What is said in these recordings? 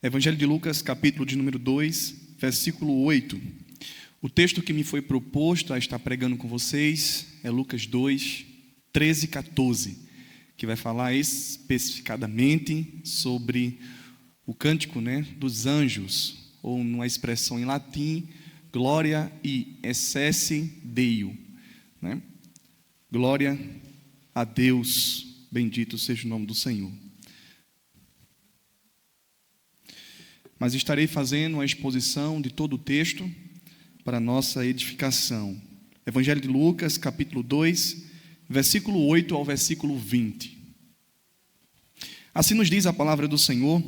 Evangelho de Lucas, capítulo de número 2, versículo 8. O texto que me foi proposto a estar pregando com vocês é Lucas 2, 13 e 14, que vai falar especificadamente sobre o cântico, dos anjos, ou numa expressão em latim, Gloria e excessi Deo. Glória a Deus, bendito seja o nome do Senhor. Mas estarei fazendo uma exposição de todo o texto para nossa edificação. Evangelho de Lucas, capítulo 2, versículo 8 ao versículo 20. Assim nos diz a palavra do Senhor: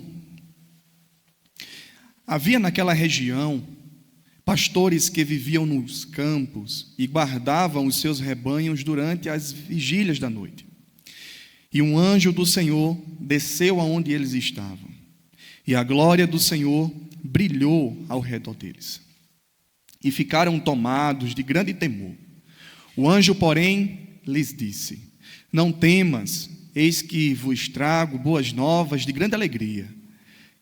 havia naquela região pastores que viviam nos campos e guardavam os seus rebanhos durante as vigílias da noite. E um anjo do Senhor desceu aonde eles estavam, e a glória do Senhor brilhou ao redor deles. E ficaram tomados de grande temor. O anjo, porém, lhes disse: não temas, eis que vos trago boas novas de grande alegria,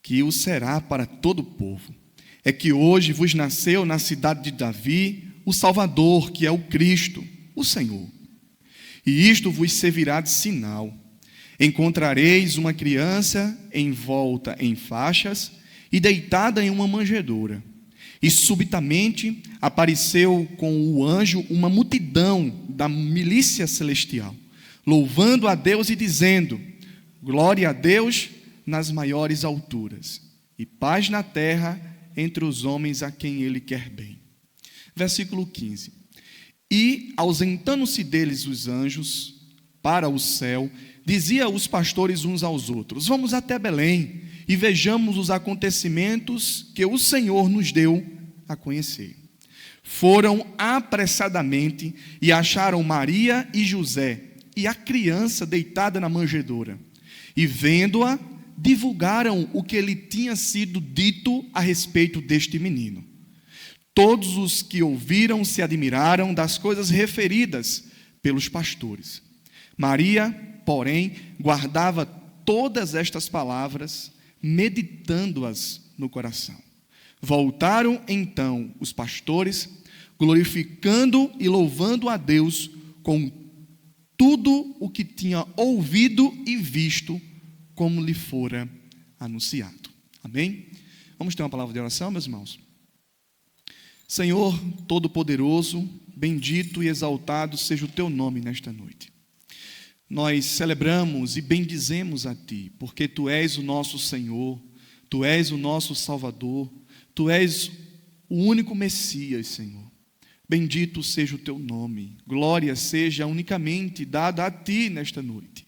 que o será para todo o povo. É que hoje vos nasceu na cidade de Davi o Salvador, que é o Cristo, o Senhor. E isto vos servirá de sinal: encontrareis uma criança envolta em faixas e deitada em uma manjedoura. E subitamente apareceu com o anjo uma multidão da milícia celestial, louvando a Deus e dizendo: glória a Deus nas maiores alturas, e paz na terra entre os homens a quem Ele quer bem. Versículo 15. E, ausentando-se deles os anjos para o céu, dizia os pastores uns aos outros: vamos até Belém e vejamos os acontecimentos que o Senhor nos deu a conhecer. Foram apressadamente e acharam Maria e José e a criança deitada na manjedoura. E vendo-a, divulgaram o que lhe tinha sido dito a respeito deste menino. Todos os que ouviram se admiraram das coisas referidas pelos pastores. Maria, porém, guardava todas estas palavras, meditando-as no coração. Voltaram então os pastores, glorificando e louvando a Deus com tudo o que tinha ouvido e visto, como lhe fora anunciado. Amém? Vamos ter uma palavra de oração, meus irmãos? Senhor Todo-Poderoso, bendito e exaltado seja o Teu nome nesta noite. Nós celebramos e bendizemos a Ti, porque Tu és o nosso Senhor, Tu és o nosso Salvador, Tu és o único Messias, Senhor. Bendito seja o Teu nome, glória seja unicamente dada a Ti nesta noite.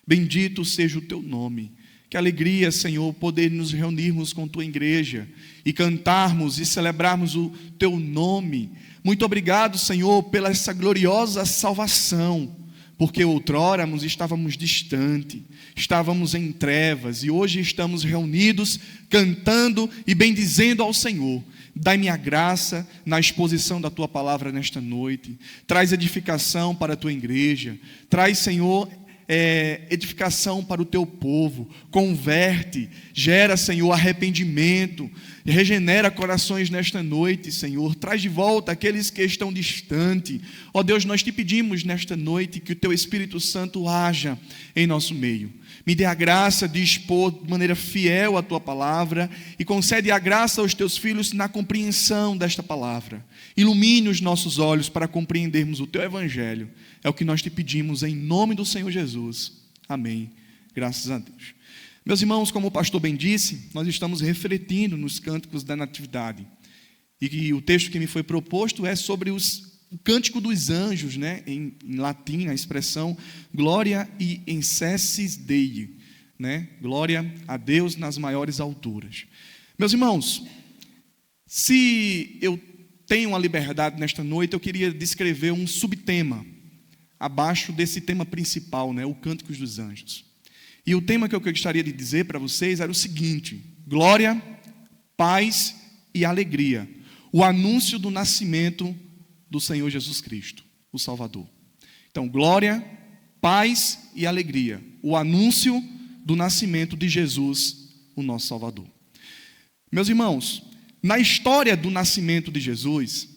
Bendito seja o Teu nome. Que alegria, Senhor, poder nos reunirmos com Tua igreja e cantarmos e celebrarmos o Teu nome. Muito obrigado, Senhor, pela essa gloriosa salvação, porque outrora estávamos distante, estávamos em trevas, e hoje estamos reunidos, cantando e bendizendo ao Senhor. Dai-me a graça na exposição da Tua palavra nesta noite. Traz edificação para a Tua igreja. Traz, Senhor, edificação para o Teu povo. Converte, gera, Senhor, arrependimento, regenera corações nesta noite, Senhor. Traz de volta aqueles que estão distantes. Ó Deus, nós Te pedimos nesta noite que o Teu Espírito Santo haja em nosso meio. Me dê a graça de expor de maneira fiel a Tua palavra e concede a graça aos Teus filhos na compreensão desta palavra. Ilumine os nossos olhos para compreendermos o Teu Evangelho. É o que nós Te pedimos em nome do Senhor Jesus. Amém. Graças a Deus. Meus irmãos, como o pastor bem disse, nós estamos refletindo nos cânticos da Natividade. E o texto que me foi proposto é sobre o cântico dos anjos, em latim, a expressão Gloria e excessi Dei, Glória a Deus nas maiores alturas. Meus irmãos, se eu tenho uma liberdade nesta noite, eu queria descrever um subtema abaixo desse tema principal, o Cântico dos Anjos. E o tema que eu gostaria de dizer para vocês era o seguinte: glória, paz e alegria. O anúncio do nascimento do Senhor Jesus Cristo, o Salvador. Então, glória, paz e alegria. O anúncio do nascimento de Jesus, o nosso Salvador. Meus irmãos, na história do nascimento de Jesus,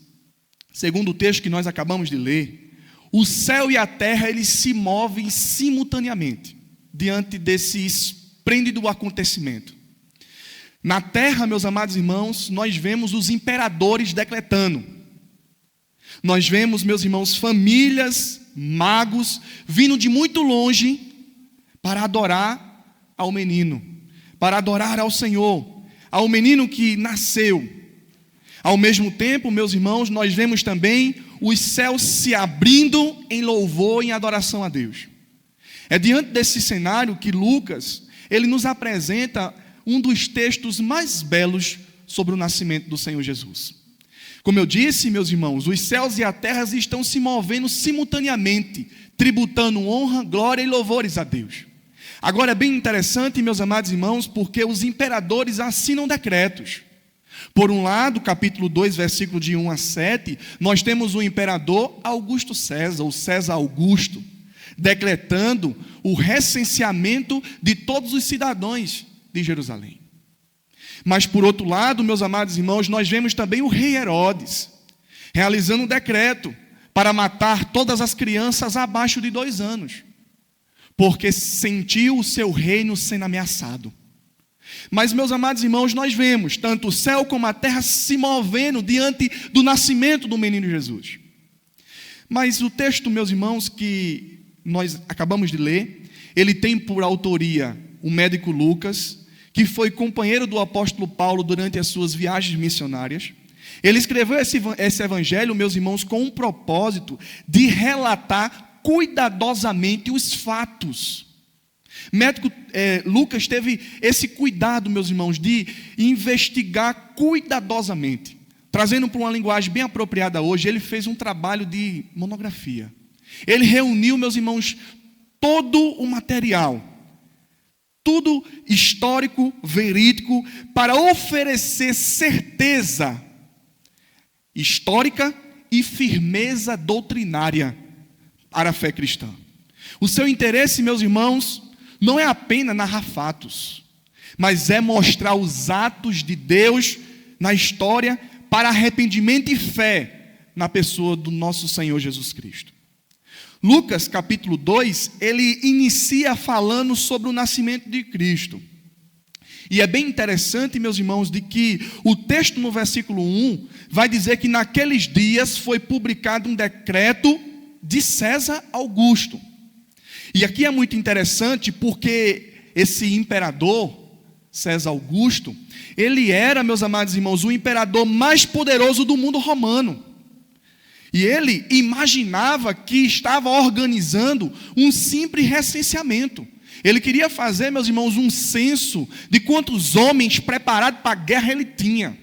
segundo o texto que nós acabamos de ler, o céu e a terra eles se movem simultaneamente diante desse esplêndido acontecimento. Na terra, meus amados irmãos, nós vemos os imperadores decretando. Nós vemos, meus irmãos, famílias, magos, vindo de muito longe para adorar ao menino, para adorar ao Senhor, ao menino que nasceu. Ao mesmo tempo, meus irmãos, nós vemos também os céus se abrindo em louvor e em adoração a Deus. É diante desse cenário que Lucas, ele nos apresenta um dos textos mais belos sobre o nascimento do Senhor Jesus. Como eu disse, meus irmãos, os céus e a terra estão se movendo simultaneamente, tributando honra, glória e louvores a Deus. Agora é bem interessante, meus amados irmãos, porque os imperadores assinam decretos. Por um lado, capítulo 2, versículo de 1 a 7, nós temos o imperador Augusto César, ou César Augusto, decretando o recenseamento de todos os cidadãos de Jerusalém. Mas por outro lado, meus amados irmãos, nós vemos também o rei Herodes realizando um decreto para matar todas as crianças abaixo de 2 anos, porque sentiu o seu reino sendo ameaçado. Mas, meus amados irmãos, nós vemos tanto o céu como a terra se movendo diante do nascimento do menino Jesus. Mas o texto, meus irmãos, que nós acabamos de ler, ele tem por autoria o médico Lucas, que foi companheiro do apóstolo Paulo durante as suas viagens missionárias. Ele escreveu esse evangelho, meus irmãos, com um propósito de relatar cuidadosamente os fatos. Lucas teve esse cuidado, meus irmãos, de investigar cuidadosamente. Trazendo para uma linguagem bem apropriada hoje, ele fez um trabalho de monografia. Ele reuniu, meus irmãos, todo o material, tudo histórico, verídico, para oferecer certeza histórica e firmeza doutrinária para a fé cristã. O seu interesse, meus irmãos, não é apenas narrar fatos, mas é mostrar os atos de Deus na história para arrependimento e fé na pessoa do nosso Senhor Jesus Cristo. Lucas capítulo 2, ele inicia falando sobre o nascimento de Cristo. E é bem interessante, meus irmãos, de que o texto no versículo 1 vai dizer que naqueles dias foi publicado um decreto de César Augusto. E aqui é muito interessante porque esse imperador, César Augusto, ele era, meus amados irmãos, o imperador mais poderoso do mundo romano. E ele imaginava que estava organizando um simples recenseamento. Ele queria fazer, meus irmãos, um censo de quantos homens preparados para a guerra ele tinha.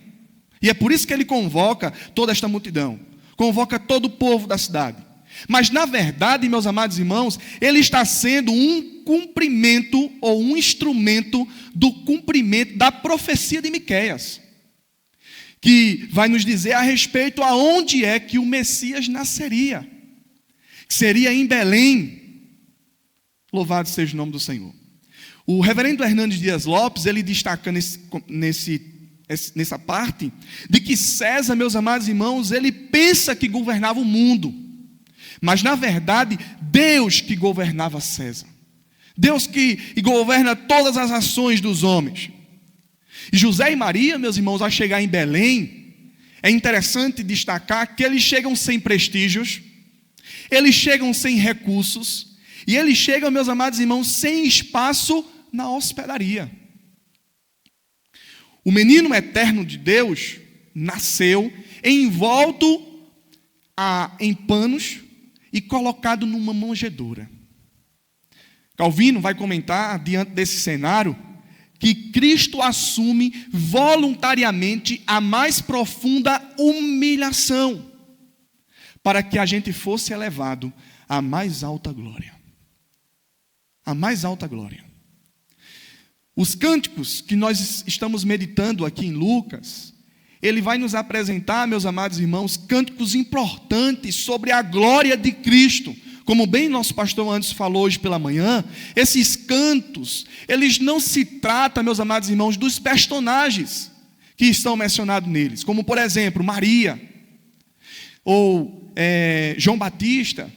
E é por isso que ele convoca toda esta multidão, convoca todo o povo da cidade. Mas, na verdade, meus amados irmãos, ele está sendo um cumprimento ou um instrumento do cumprimento da profecia de Miqueias, que vai nos dizer a respeito aonde é que o Messias nasceria. Seria em Belém. Louvado seja o nome do Senhor. O reverendo Hernandes Dias Lopes, ele destaca nessa parte, de que César, meus amados irmãos, ele pensa que governava o mundo. Mas, na verdade, Deus que governava César. Deus que governa todas as ações dos homens. E José e Maria, meus irmãos, ao chegar em Belém, é interessante destacar que eles chegam sem prestígios, eles chegam sem recursos, e eles chegam, meus amados irmãos, sem espaço na hospedaria. O menino eterno de Deus nasceu envolto em panos e colocado numa manjedoura. Calvino vai comentar, diante desse cenário, que Cristo assume voluntariamente a mais profunda humilhação, para que a gente fosse elevado à mais alta glória. A mais alta glória. Os cânticos que nós estamos meditando aqui em Lucas, ele vai nos apresentar, meus amados irmãos, cânticos importantes sobre a glória de Cristo. Como bem nosso pastor antes falou hoje pela manhã, esses cantos, eles não se tratam, meus amados irmãos, dos personagens que estão mencionados neles, como por exemplo, Maria, ou João Batista.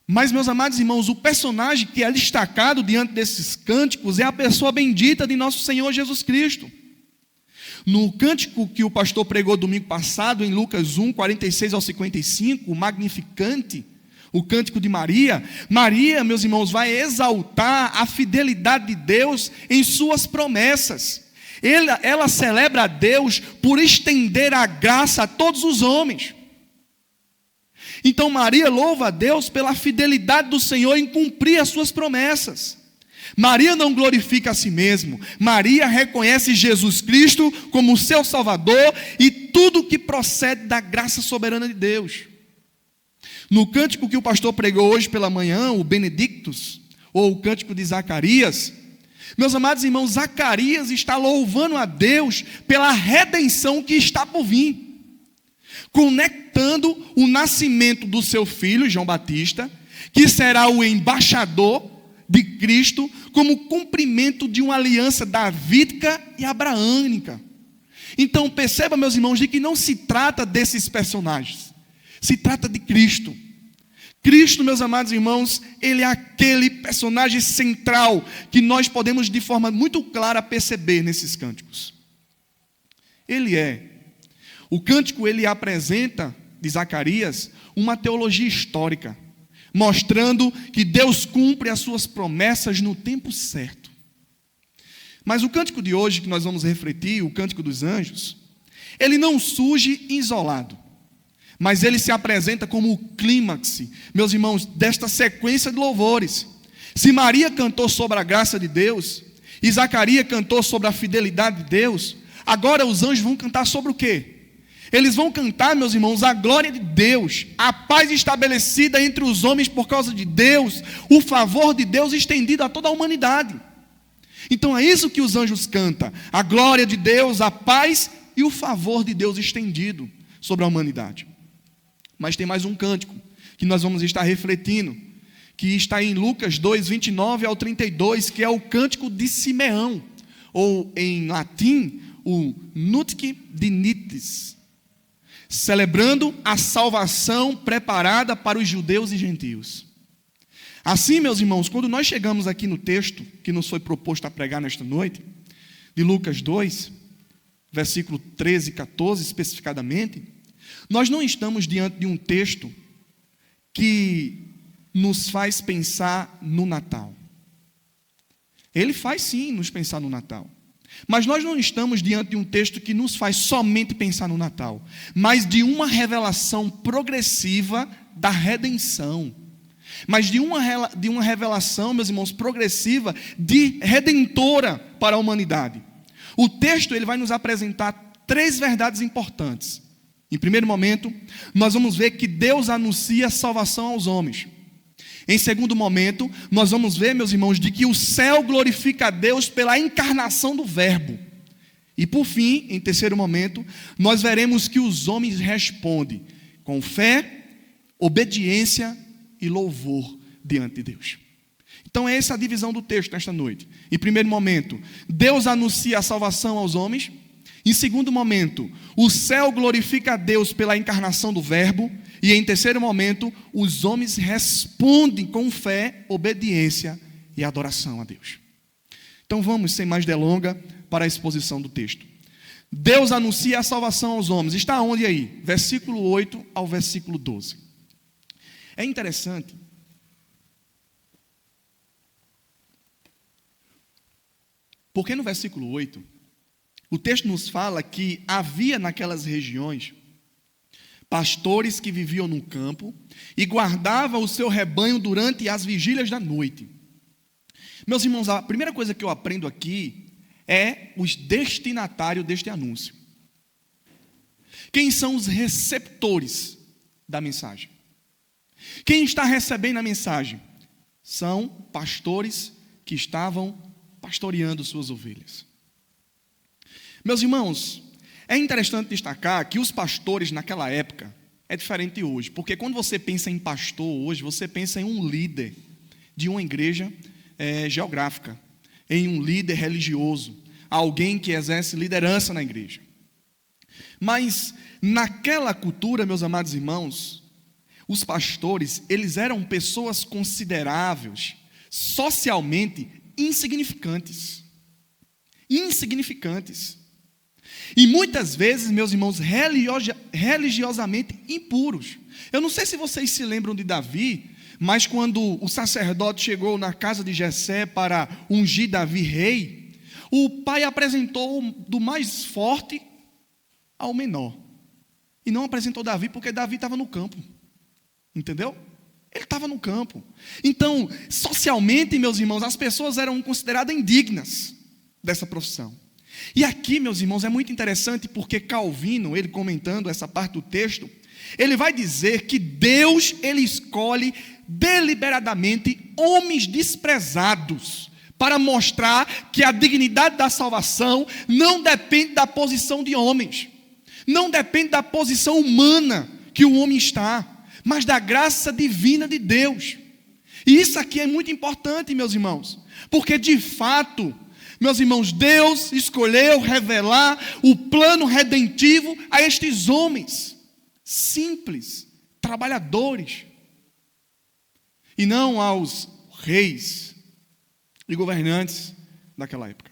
Mas, meus amados irmãos, o personagem que é destacado diante desses cânticos é a pessoa bendita de nosso Senhor Jesus Cristo. No cântico que o pastor pregou domingo passado, em Lucas 1, 46 ao 55, o Magnificante, o cântico de Maria, Maria, meus irmãos, vai exaltar a fidelidade de Deus em suas promessas. Ela celebra a Deus por estender a graça a todos os homens. Então Maria louva a Deus pela fidelidade do Senhor em cumprir as suas promessas. Maria não glorifica a si mesma. Maria reconhece Jesus Cristo como seu Salvador e tudo que procede da graça soberana de Deus. No cântico que o pastor pregou hoje pela manhã, o Benedictus, ou o cântico de Zacarias, meus amados irmãos, Zacarias está louvando a Deus pela redenção que está por vir, conectando o nascimento do seu filho, João Batista, que será o embaixador de Cristo, como cumprimento de uma aliança davídica e abraâmica. Então perceba, meus irmãos, de que não se trata desses personagens, se trata de Cristo. Cristo, meus amados irmãos, ele é aquele personagem central que nós podemos de forma muito clara perceber nesses cânticos. Ele é. O cântico ele apresenta, de Zacarias, uma teologia histórica, mostrando que Deus cumpre as suas promessas no tempo certo. Mas o cântico de hoje que nós vamos refletir, o cântico dos anjos, ele não surge isolado, mas ele se apresenta como o clímax, meus irmãos, desta sequência de louvores. Se Maria cantou sobre a graça de Deus, e Zacarias cantou sobre a fidelidade de Deus, agora os anjos vão cantar sobre o quê? Eles vão cantar, meus irmãos, a glória de Deus, a paz estabelecida entre os homens por causa de Deus, o favor de Deus estendido a toda a humanidade. Então é isso que os anjos cantam, a glória de Deus, a paz e o favor de Deus estendido sobre a humanidade. Mas tem mais um cântico que nós vamos estar refletindo, que está em Lucas 2, 29 ao 32, que é o cântico de Simeão, ou em latim, o Nunc Dimittis, celebrando a salvação preparada para os judeus e gentios. Assim, meus irmãos, quando nós chegamos aqui no texto que nos foi proposto a pregar nesta noite, de Lucas 2, versículo 13 e 14 especificadamente, nós não estamos diante de um texto que nos faz pensar no Natal. Ele faz sim nos pensar no Natal. Mas nós não estamos diante de um texto que nos faz somente pensar no Natal, mas de uma revelação progressiva da redenção. Mas de uma revelação, meus irmãos, progressiva de redentora para a humanidade. O texto ele vai nos apresentar 3 verdades importantes. Em primeiro momento, nós vamos ver que Deus anuncia salvação aos homens. Em segundo momento, nós vamos ver, meus irmãos, de que o céu glorifica a Deus pela encarnação do Verbo. E por fim, em terceiro momento, nós veremos que os homens respondem com fé, obediência e louvor diante de Deus. Então é essa a divisão do texto nesta noite. Em primeiro momento, Deus anuncia a salvação aos homens. Em segundo momento, o céu glorifica a Deus pela encarnação do Verbo. E em terceiro momento, os homens respondem com fé, obediência e adoração a Deus. Então vamos, sem mais delonga, para a exposição do texto. Deus anuncia a salvação aos homens. Está onde aí? Versículo 8 ao versículo 12. É interessante, porque no versículo 8, o texto nos fala que havia naquelas regiões pastores que viviam no campo e guardavam o seu rebanho durante as vigílias da noite. Meus irmãos, a primeira coisa que eu aprendo aqui é os destinatários deste anúncio. Quem são os receptores da mensagem? Quem está recebendo a mensagem? São pastores que estavam pastoreando suas ovelhas. Meus irmãos, é interessante destacar que os pastores naquela época é diferente de hoje, porque quando você pensa em pastor hoje, você pensa em um líder de uma igreja geográfica, em um líder religioso, a alguém que exerce liderança na igreja. Mas naquela cultura, meus amados irmãos, os pastores, eles eram pessoas consideráveis, socialmente insignificantes. Insignificantes. E muitas vezes, meus irmãos, religiosamente impuros. Eu não sei se vocês se lembram de Davi, mas quando o sacerdote chegou na casa de Jessé para ungir Davi rei, o pai apresentou do mais forte ao menor. E não apresentou Davi porque Davi estava no campo. Entendeu? Ele estava no campo. Então, socialmente, meus irmãos, as pessoas eram consideradas indignas dessa profissão. E aqui, meus irmãos, é muito interessante porque Calvino, ele comentando essa parte do texto, ele vai dizer que Deus, ele escolhe deliberadamente homens desprezados para mostrar que a dignidade da salvação não depende da posição de homens, não depende da posição humana que o homem está, mas da graça divina de Deus. E isso aqui é muito importante, meus irmãos, porque de fato, meus irmãos, Deus escolheu revelar o plano redentivo a estes homens simples, trabalhadores, e não aos reis e governantes daquela época.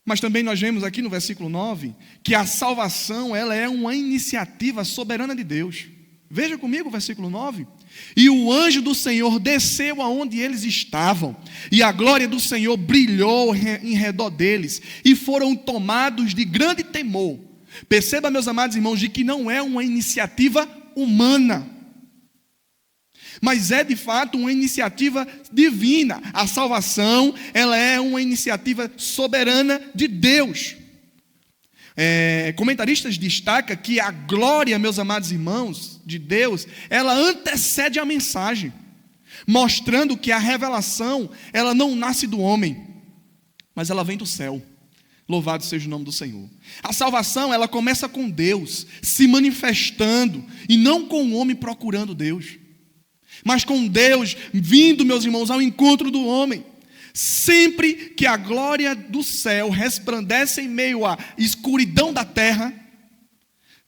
Mas também nós vemos aqui no versículo 9 que a salvação, ela é uma iniciativa soberana de Deus. Veja comigo o versículo 9. E o anjo do Senhor desceu aonde eles estavam, e a glória do Senhor brilhou em redor deles, e foram tomados de grande temor. Perceba, meus amados irmãos, de que não é uma iniciativa humana, mas é de fato uma iniciativa divina. A salvação, ela é uma iniciativa soberana de Deus. Comentaristas destacam que a glória, meus amados irmãos, de Deus, ela antecede a mensagem, mostrando que a revelação, ela não nasce do homem, mas ela vem do céu. Louvado seja o nome do Senhor. A salvação, ela começa com Deus se manifestando, e não com o homem procurando Deus, mas com Deus vindo, meus irmãos, ao encontro do homem. Sempre que a glória do céu resplandece em meio à escuridão da terra,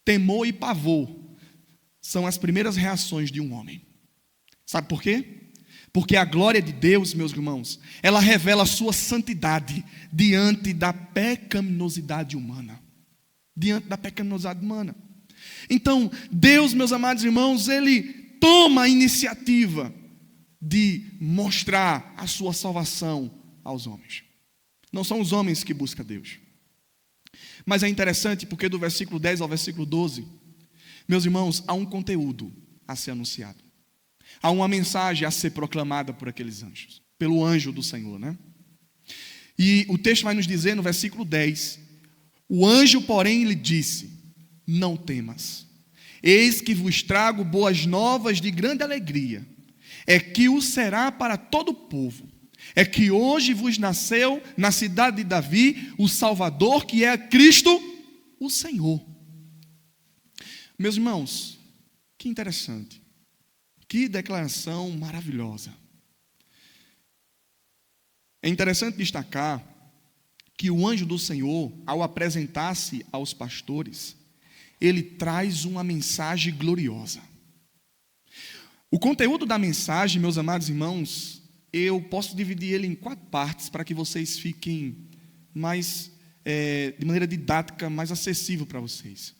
temor e pavor são as primeiras reações de um homem. Sabe por quê? Porque a glória de Deus, meus irmãos, ela revela a sua santidade diante da pecaminosidade humana. Diante da pecaminosidade humana. Então, Deus, meus amados irmãos, ele toma a iniciativa de mostrar a sua salvação aos homens. Não são os homens que buscam Deus. Mas é interessante porque do versículo 10 ao versículo 12, meus irmãos, há um conteúdo a ser anunciado. Há uma mensagem a ser proclamada por aqueles anjos, pelo anjo do Senhor, né? E o texto vai nos dizer no versículo 10, o anjo, porém, lhe disse: não temas, eis que vos trago boas novas de grande alegria, é que o será para todo o povo, é que hoje vos nasceu na cidade de Davi o Salvador, que é Cristo, o Senhor. Meus irmãos, que interessante, que declaração maravilhosa. É interessante destacar que o anjo do Senhor, ao apresentar-se aos pastores, ele traz uma mensagem gloriosa. O conteúdo da mensagem, meus amados irmãos, eu posso dividir ele em 4 partes para que vocês fiquem mais, de maneira didática, mais acessível para vocês.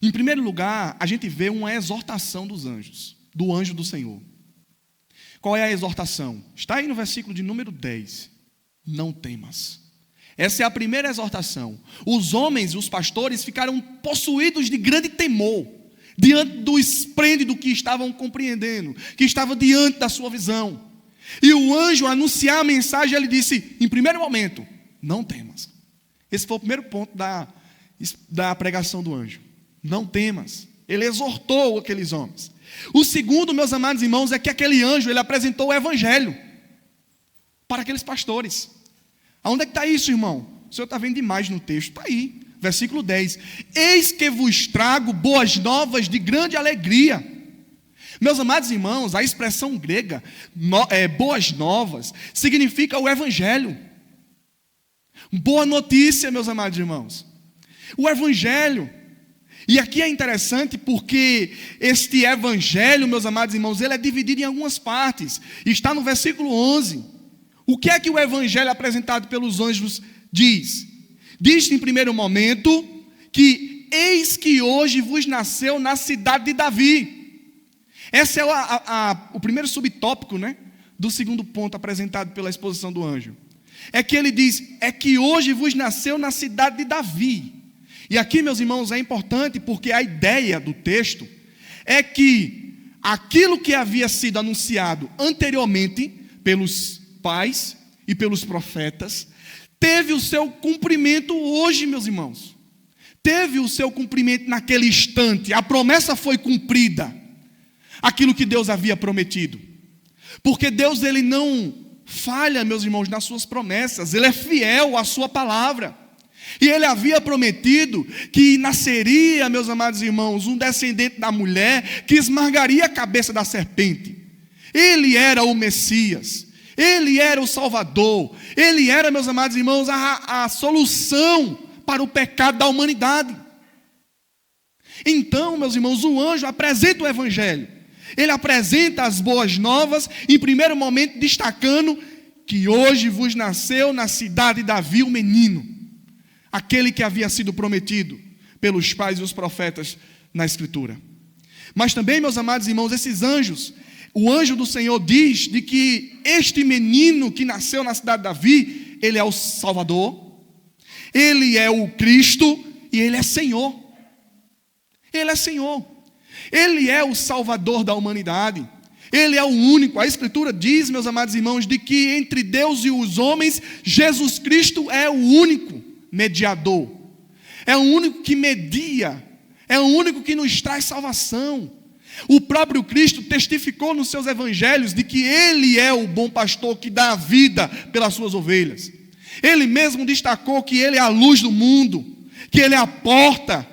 Em primeiro lugar, a gente vê uma exortação dos anjos, do anjo do Senhor. Qual é a exortação? Está aí no versículo de número 10. Não temas. Essa é a primeira exortação. Os homens, os pastores, ficaram possuídos de grande temor diante do esplêndido que estavam compreendendo, que estava diante da sua visão. E o anjo, ao anunciar a mensagem, ele disse, em primeiro momento, não temas. Esse foi o primeiro ponto da pregação do anjo. Não temas. Ele exortou aqueles homens. O segundo, meus amados irmãos, é que aquele anjo, ele apresentou o evangelho para aqueles pastores. Aonde é que está isso, irmão? O senhor está vendo demais no texto. Está aí, versículo 10. Eis que vos trago boas novas de grande alegria. Meus amados irmãos, a expressão grega, boas novas, significa o evangelho. Boa notícia, meus amados irmãos. O Evangelho. E aqui é interessante porque este Evangelho, meus amados irmãos, ele é dividido em algumas partes. Está no versículo 11. O que é que o Evangelho apresentado pelos anjos diz? Diz em primeiro momento que eis que hoje vos nasceu na cidade de Davi. Esse é o primeiro subtópico, né, do segundo ponto apresentado pela exposição do anjo. É que ele diz, é que hoje vos nasceu na cidade de Davi. E aqui, meus irmãos, é importante porque a ideia do texto é que aquilo que havia sido anunciado anteriormente pelos pais e pelos profetas, teve o seu cumprimento hoje, meus irmãos. Teve o seu cumprimento naquele instante. A promessa foi cumprida. Aquilo que Deus havia prometido. Porque Deus, ele não falha, meus irmãos, nas suas promessas. Ele é fiel à sua palavra. E ele havia prometido que nasceria, meus amados irmãos, um descendente da mulher que esmagaria a cabeça da serpente. Ele era o Messias. Ele era o Salvador. Ele era, meus amados irmãos, a solução para o pecado da humanidade. Então, meus irmãos, o anjo apresenta o Evangelho. Ele apresenta as boas novas, em primeiro momento destacando que hoje vos nasceu na cidade de Davi um menino, aquele que havia sido prometido pelos pais e os profetas na Escritura. Mas também, meus amados irmãos, esses anjos, o anjo do Senhor diz de que este menino que nasceu na cidade de Davi, ele é o Salvador, ele é o Cristo e ele é Senhor. Ele é Senhor. Ele é o Salvador da humanidade. Ele é o único. A Escritura diz, meus amados irmãos, de que entre Deus e os homens, Jesus Cristo é o único mediador. É o único que media. É o único que nos traz salvação. O próprio Cristo testificou nos seus evangelhos de que Ele é o bom pastor que dá a vida pelas suas ovelhas. Ele mesmo destacou que Ele é a luz do mundo, que Ele é a porta.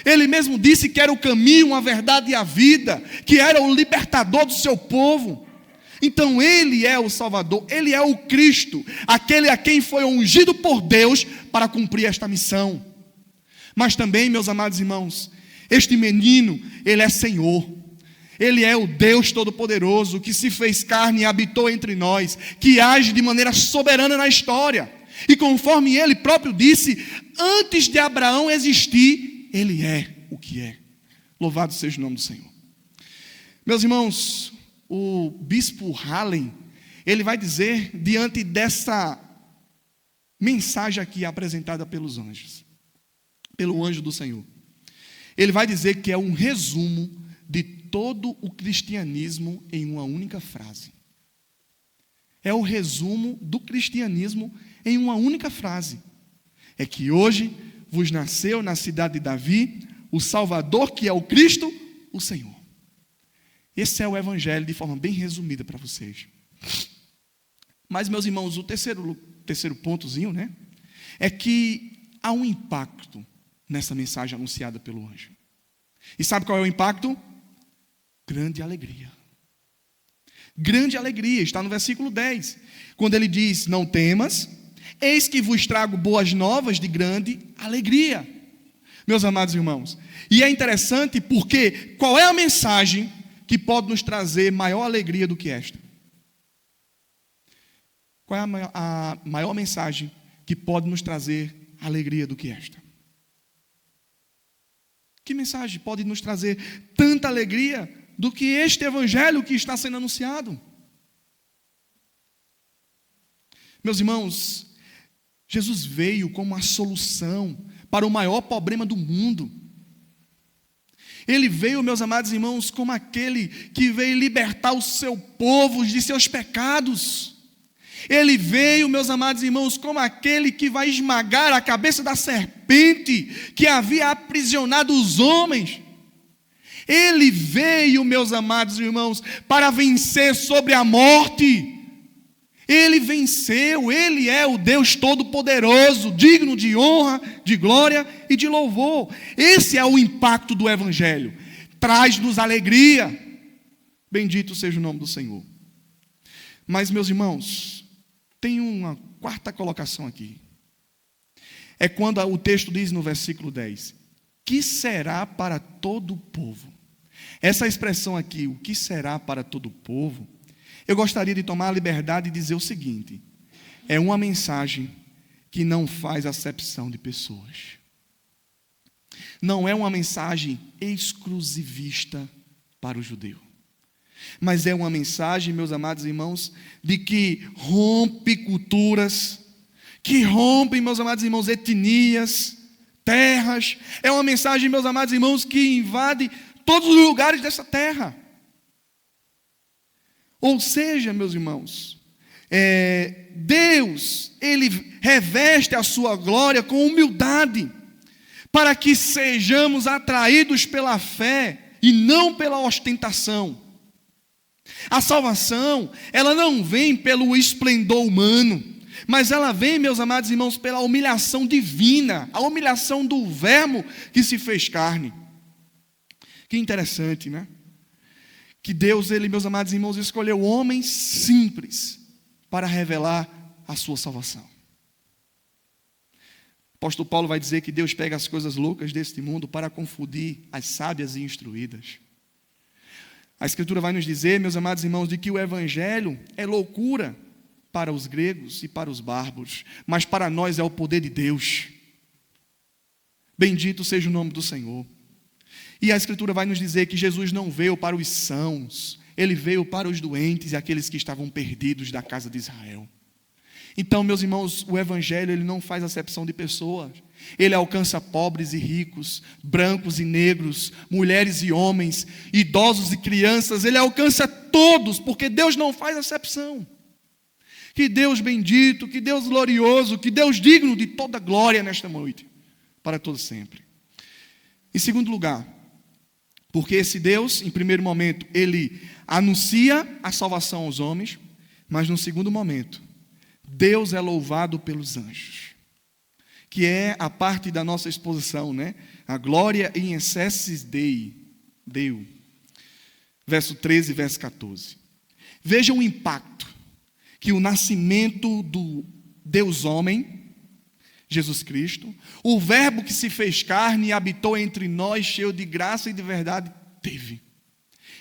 Ele mesmo disse que era o caminho, a verdade e a vida, que era o libertador do seu povo. Então Ele é o Salvador, Ele é o Cristo, aquele a quem foi ungido por Deus para cumprir esta missão. Mas também, meus amados irmãos, este menino, Ele é Senhor. Ele é o Deus Todo-Poderoso, que se fez carne e habitou entre nós, que age de maneira soberana na história. E conforme Ele próprio disse, antes de Abraão existir, Ele é o que é. Louvado seja o nome do Senhor. Meus irmãos, o bispo Hallen, ele vai dizer, diante dessa mensagem aqui apresentada pelos anjos, pelo anjo do Senhor, ele vai dizer que é um resumo de todo o cristianismo em uma única frase. É o resumo do cristianismo em uma única frase. É que hoje vos nasceu na cidade de Davi o Salvador, que é o Cristo, o Senhor. Esse é o Evangelho de forma bem resumida para vocês. Mas, meus irmãos, o terceiro pontozinho, né, é que há um impacto nessa mensagem anunciada pelo anjo. E sabe qual é o impacto? Grande alegria. Grande alegria, está no versículo 10, quando ele diz, não temas, eis que vos trago boas novas de grande alegria. Meus amados irmãos, e é interessante porque qual é a mensagem que pode nos trazer maior alegria do que esta? Qual é a maior mensagem que pode nos trazer alegria do que esta? Que mensagem pode nos trazer tanta alegria do que este evangelho que está sendo anunciado? Meus irmãos, Jesus veio como a solução para o maior problema do mundo. Ele veio, meus amados irmãos, como aquele que veio libertar o seu povo de seus pecados. Ele veio, meus amados irmãos, como aquele que vai esmagar a cabeça da serpente que havia aprisionado os homens. Ele veio, meus amados irmãos, para vencer sobre a morte. Ele venceu, Ele é o Deus Todo-Poderoso, digno de honra, de glória e de louvor. Esse é o impacto do Evangelho. Traz-nos alegria. Bendito seja o nome do Senhor. Mas, meus irmãos, tem uma quarta colocação aqui. é quando o texto diz no versículo 10: que será para todo o povo? Essa expressão aqui, o que será para todo o povo, eu gostaria de tomar a liberdade de dizer o seguinte: é uma mensagem que não faz acepção de pessoas. Não é uma mensagem exclusivista para o judeu, mas é uma mensagem, meus amados irmãos, de que rompe culturas, que rompe, meus amados irmãos, etnias, terras. É uma mensagem, meus amados irmãos, que invade todos os lugares dessa terra. Ou seja, meus irmãos, Deus, Ele reveste a sua glória com humildade, para que sejamos atraídos pela fé e não pela ostentação. A salvação, ela não vem pelo esplendor humano, mas ela vem, meus amados irmãos, pela humilhação divina, a humilhação do Verbo que se fez carne. Que interessante, né? Que Deus, Ele, meus amados irmãos, escolheu homens simples para revelar a sua salvação. O apóstolo Paulo vai dizer que Deus pega as coisas loucas deste mundo para confundir as sábias e instruídas. A Escritura vai nos dizer, meus amados irmãos, de que o Evangelho é loucura para os gregos e para os bárbaros, mas para nós é o poder de Deus. Bendito seja o nome do Senhor. E a Escritura vai nos dizer que Jesus não veio para os sãos, Ele veio para os doentes e aqueles que estavam perdidos da casa de Israel. Então, meus irmãos, o Evangelho, ele não faz acepção de pessoas. Ele alcança pobres e ricos, brancos e negros, mulheres e homens, idosos e crianças. Ele alcança todos, porque Deus não faz acepção. Que Deus bendito, que Deus glorioso, que Deus digno de toda glória nesta noite, para todo sempre. Em segundo lugar, porque esse Deus, em primeiro momento, Ele anuncia a salvação aos homens, mas no segundo momento, Deus é louvado pelos anjos, que é a parte da nossa exposição, né? A glória in excelsis Deo. Verso 13 e verso 14. Veja o impacto que o nascimento do Deus homem, Jesus Cristo, o Verbo que se fez carne e habitou entre nós, cheio de graça e de verdade, teve.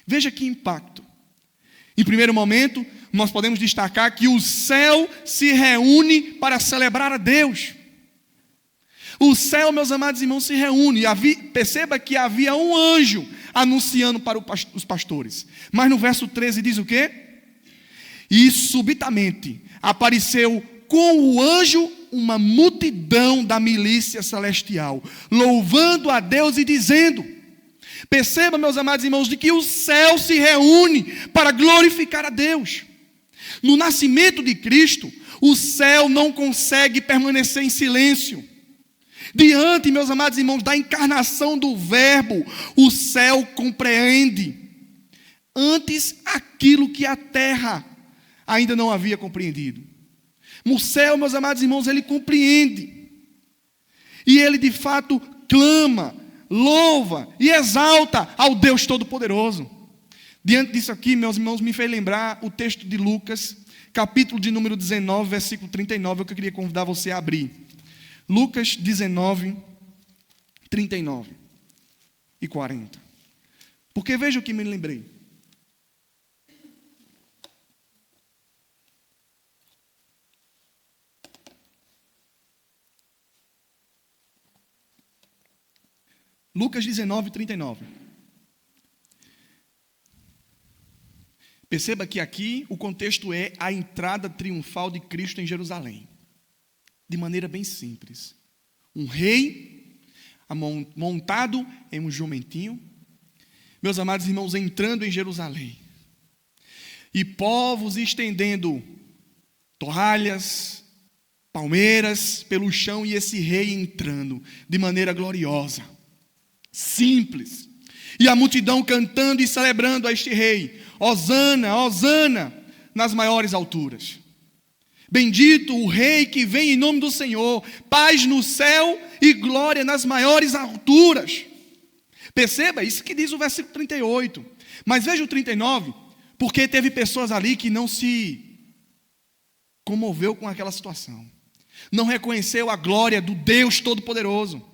Veja que impacto. Em primeiro momento, nós podemos destacar que o céu se reúne para celebrar a Deus. O céu, meus amados irmãos, se reúne. Perceba que havia um anjo anunciando para os pastores. Mas no verso 13 diz o quê? E subitamente apareceu com o anjo uma multidão da milícia celestial, louvando a Deus e dizendo... Perceba, meus amados irmãos, de que o céu se reúne para glorificar a Deus. No nascimento de Cristo, o céu não consegue permanecer em silêncio. Diante, meus amados irmãos, da encarnação do Verbo, o céu compreende antes aquilo que a terra ainda não havia compreendido. O céu, meus amados irmãos, ele compreende. E ele de fato clama, louva e exalta ao Deus Todo-Poderoso. Diante disso aqui, meus irmãos, me fez lembrar o texto de Lucas, capítulo de número 19, versículo 39, que eu queria convidar você a abrir. Lucas 19, 39 e 40. Porque veja o que me lembrei. Lucas 19, 39. Perceba que aqui o contexto é a entrada triunfal de Cristo em Jerusalém. De maneira bem simples. Um rei montado em um jumentinho. Meus amados irmãos, entrando em Jerusalém. E povos estendendo toalhas, palmeiras pelo chão, e esse rei entrando de maneira gloriosa. Simples. E a multidão cantando e celebrando a este rei. Hosana, Hosana, nas maiores alturas. Bendito o rei que vem em nome do Senhor. Paz no céu e glória nas maiores alturas. Perceba, isso que diz o versículo 38. Mas veja o 39, porque teve pessoas ali que não se comoveu com aquela situação. não reconheceu a glória do Deus Todo-Poderoso.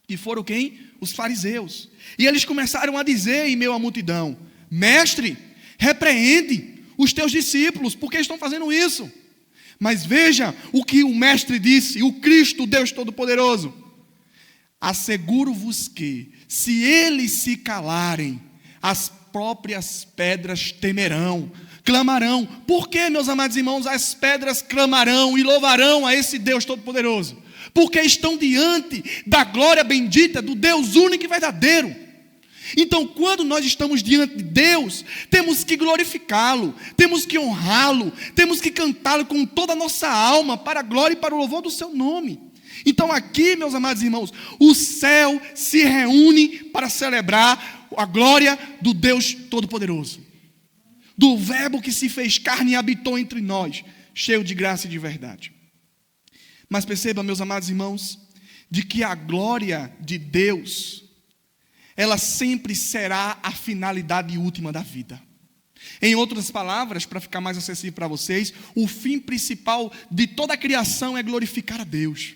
Que foram quem? Os fariseus. E eles começaram a dizer em meio à multidão: Mestre, repreende os teus discípulos, porque estão fazendo isso. Mas veja o que o mestre disse, o Cristo, Deus Todo-Poderoso: asseguro-vos que, se eles se calarem, as próprias pedras temerão, clamarão. Por que, meus amados irmãos, as pedras clamarão e louvarão a esse Deus Todo-Poderoso? Porque estão diante da glória bendita do Deus único e verdadeiro. Então, quando nós estamos diante de Deus, temos que glorificá-lo, temos que honrá-lo, temos que cantá-lo com toda a nossa alma, para a glória e para o louvor do seu nome. Então aqui, meus amados irmãos, o céu se reúne para celebrar a glória do Deus Todo-Poderoso, do Verbo que se fez carne e habitou entre nós, cheio de graça e de verdade. Mas perceba, meus amados irmãos, de que a glória de Deus, ela sempre será a finalidade última da vida. Em outras palavras, para ficar mais acessível para vocês, o fim principal de toda a criação é glorificar a Deus.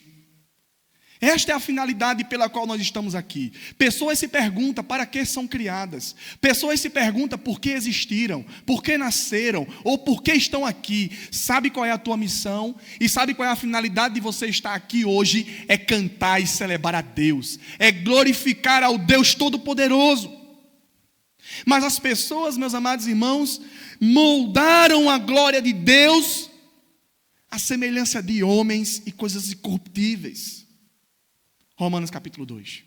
Esta é a finalidade pela qual nós estamos aqui. Pessoas se perguntam para que são criadas. Pessoas se perguntam por que existiram, por que nasceram, ou por que estão aqui. Sabe qual é a tua missão? E sabe qual é a finalidade de você estar aqui hoje? É cantar e celebrar a Deus. É glorificar ao Deus Todo-Poderoso. Mas as pessoas, meus amados irmãos, moldaram a glória de Deus à semelhança de homens e coisas incorruptíveis. Romanos capítulo 2.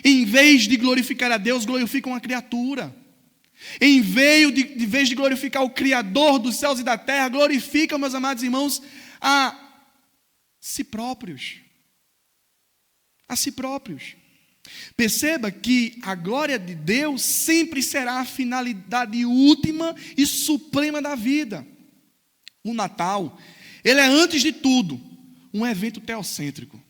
Em vez de glorificar a Deus, glorificam a criatura. Em vez de glorificar o Criador dos céus e da terra, glorificam, meus amados irmãos, a si próprios. A si próprios. Perceba que a glória de Deus sempre será a finalidade última e suprema da vida. O Natal, ele é, antes de tudo, um evento teocêntrico.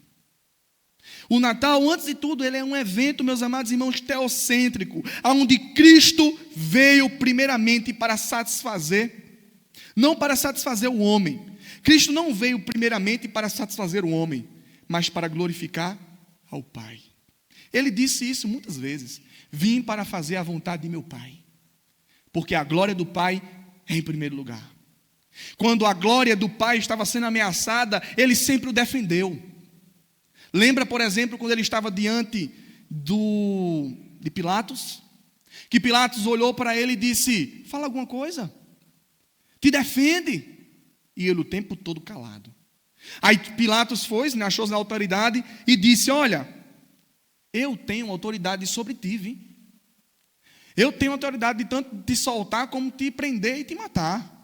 O Natal, antes de tudo, ele é um evento, meus amados irmãos, teocêntrico, onde Cristo veio primeiramente para satisfazer, não para satisfazer o homem. Cristo não veio primeiramente para satisfazer o homem, mas para glorificar ao Pai. Ele disse isso muitas vezes: vim para fazer a vontade de meu Pai, porque a glória do Pai é em primeiro lugar. Quando a glória do Pai estava sendo ameaçada, ele sempre o defendeu. Lembra, por exemplo, quando ele estava diante de Pilatos? Que Pilatos olhou para ele e disse: fala alguma coisa, te defende. E ele o tempo todo calado. Aí Pilatos foi, achou-se na autoridade e disse: olha, eu tenho autoridade sobre ti, viu? Eu tenho autoridade de tanto te soltar como te prender e te matar.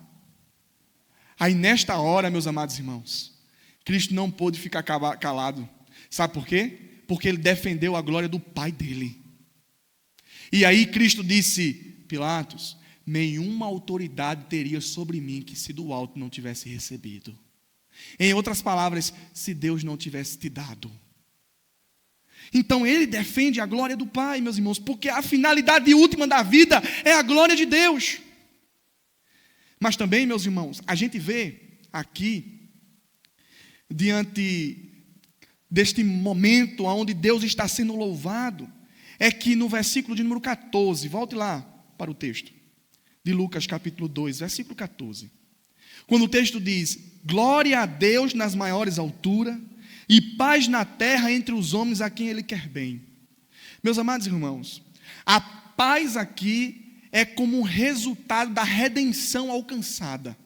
Aí nesta hora, meus amados irmãos, Cristo não pôde ficar calado. Sabe por quê? Porque ele defendeu a glória do Pai dele. E aí Cristo disse: Pilatos, nenhuma autoridade teria sobre mim que se do alto não tivesse recebido. Em outras palavras, se Deus não tivesse te dado. Então ele defende a glória do Pai, meus irmãos, porque a finalidade última da vida é a glória de Deus. Mas também, meus irmãos, a gente vê aqui, diante deste momento onde Deus está sendo louvado, é que no versículo de número 14, volte lá para o texto de Lucas capítulo 2, versículo 14, quando o texto diz: glória a Deus nas maiores alturas e paz na terra entre os homens a quem Ele quer bem. Meus amados irmãos, a paz aqui é como um resultado da redenção alcançada,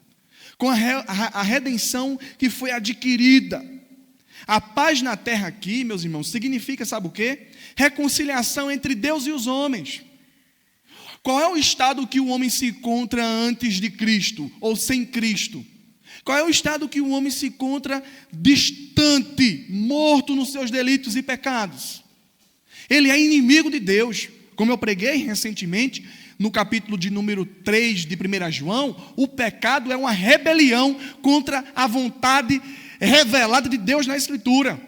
com a redenção que foi adquirida. A paz na terra aqui, meus irmãos, significa, sabe o quê? Reconciliação entre Deus e os homens. Qual é o estado que o homem se encontra antes de Cristo, ou sem Cristo? Qual é o estado que o homem se encontra distante, morto nos seus delitos e pecados? Ele é inimigo de Deus. Como eu preguei recentemente, no capítulo de número 3 de 1 João, o pecado é uma rebelião contra a vontade revelada de Deus na Escritura.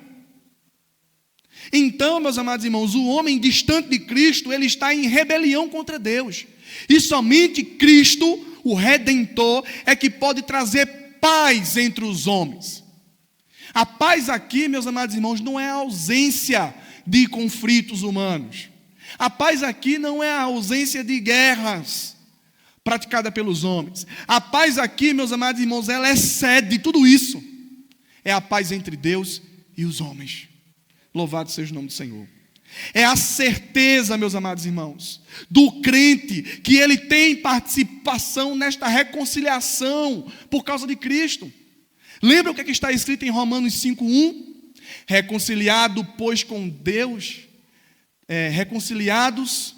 Então, meus amados irmãos, o homem distante de Cristo, ele está em rebelião contra Deus. E somente Cristo, o Redentor, é que pode trazer paz entre os homens. A paz aqui, meus amados irmãos, não é a ausência de conflitos humanos. A paz aqui não é a ausência de guerras praticadas pelos homens. A paz aqui, meus amados irmãos, ela excede tudo isso. É a paz entre Deus e os homens. Louvado seja o nome do Senhor. É a certeza, meus amados irmãos, do crente que ele tem participação nesta reconciliação por causa de Cristo. Lembra o que está escrito em Romanos 5:1? Reconciliado, pois, com Deus, reconciliados.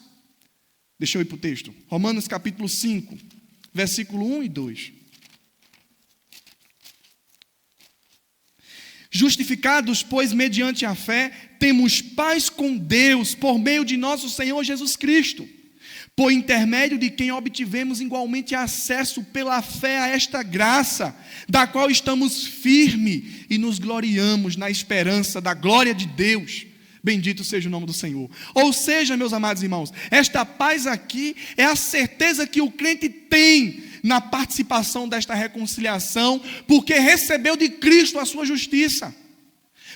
Deixa eu ir para o texto. Romanos capítulo 5, versículo 1 e 2. Justificados, pois, mediante a fé, temos paz com Deus, por meio de nosso Senhor Jesus Cristo, por intermédio de quem obtivemos igualmente acesso pela fé a esta graça, da qual estamos firmes e nos gloriamos na esperança da glória de Deus. Bendito seja o nome do Senhor. Ou seja, meus amados irmãos, esta paz aqui é a certeza que o crente tem na participação desta reconciliação, porque recebeu de Cristo a sua justiça,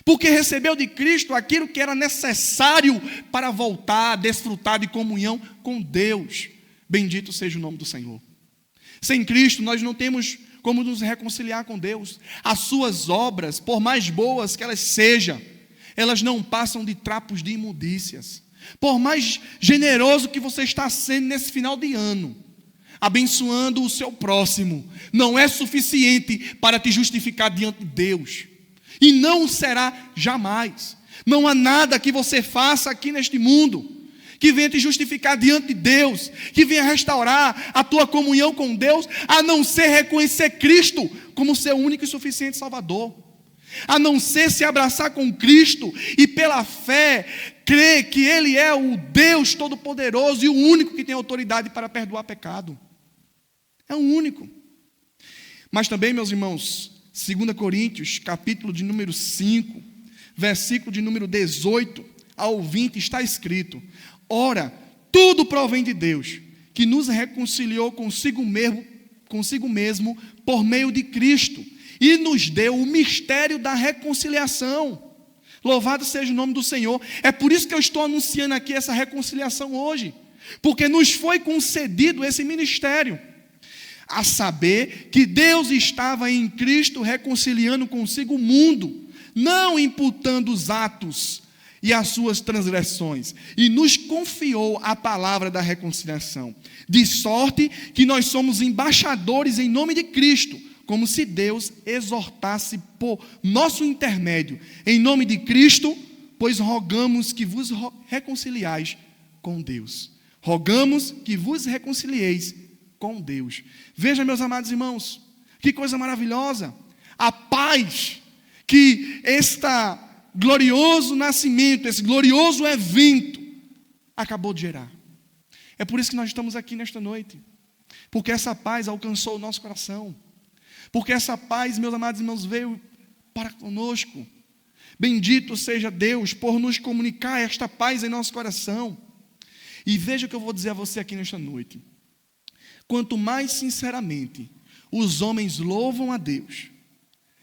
porque recebeu de Cristo aquilo que era necessário para voltar a desfrutar de comunhão com Deus. Bendito seja o nome do Senhor. Sem Cristo nós não temos como nos reconciliar com Deus. As suas obras, por mais boas que elas sejam, elas não passam de trapos de imundícias. Por mais generoso que você está sendo nesse final de ano, abençoando o seu próximo, não é suficiente para te justificar diante de Deus. E não será jamais. Não há nada que você faça aqui neste mundo que venha te justificar diante de Deus, que venha restaurar a tua comunhão com Deus, a não ser reconhecer Cristo como seu único e suficiente Salvador. A não ser se abraçar com Cristo e pela fé crer que Ele é o Deus Todo-Poderoso e o único que tem autoridade para perdoar pecado. É o único. Mas também, meus irmãos, 2 Coríntios, capítulo de número 5, versículo de número 18 ao 20, está escrito: ora, tudo provém de Deus, que nos reconciliou consigo mesmo por meio de Cristo, e nos deu o mistério da reconciliação. Louvado seja o nome do Senhor. É por isso que eu estou anunciando aqui essa reconciliação hoje, porque nos foi concedido esse ministério, a saber que Deus estava em Cristo reconciliando consigo o mundo, não imputando os atos e as suas transgressões, e nos confiou a palavra da reconciliação, de sorte que nós somos embaixadores em nome de Cristo, como se Deus exortasse por nosso intermédio, em nome de Cristo, pois rogamos que vos reconciliais com Deus. Rogamos que vos reconcilieis com Deus. Veja, meus amados irmãos, que coisa maravilhosa, a paz que este glorioso nascimento, esse glorioso evento acabou de gerar. É por isso que nós estamos aqui nesta noite, porque essa paz alcançou o nosso coração, porque essa paz, meus amados irmãos, veio para conosco. Bendito seja Deus por nos comunicar esta paz em nosso coração. E veja o que eu vou dizer a você aqui nesta noite. Quanto mais sinceramente os homens louvam a Deus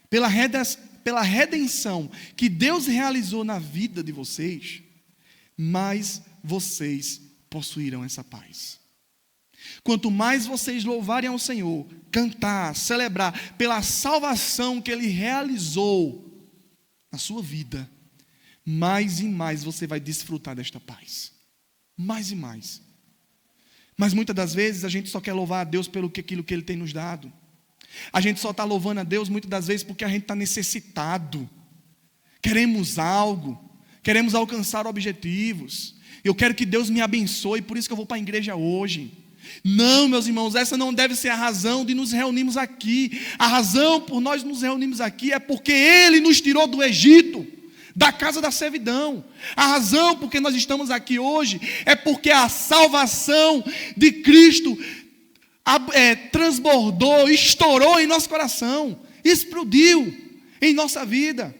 pela redenção que Deus realizou na vida de vocês, mais vocês possuirão essa paz. Quanto mais vocês louvarem ao Senhor, cantar, celebrar pela salvação que Ele realizou na sua vida, mais e mais você vai desfrutar desta paz. Mais e mais. Mas muitas das vezes a gente só quer louvar a Deus pelo aquilo que Ele tem nos dado. A gente só está louvando a Deus muitas das vezes porque a gente está necessitado. Queremos algo, queremos alcançar objetivos. Eu quero que Deus me abençoe, por isso que eu vou para a igreja hoje. Não, meus irmãos, essa não deve ser a razão de nos reunirmos aqui. A razão por nós nos reunirmos aqui é porque Ele nos tirou do Egito, da casa da servidão. A razão por que nós estamos aqui hoje é porque a salvação de Cristo transbordou, estourou em nosso coração, explodiu em nossa vida,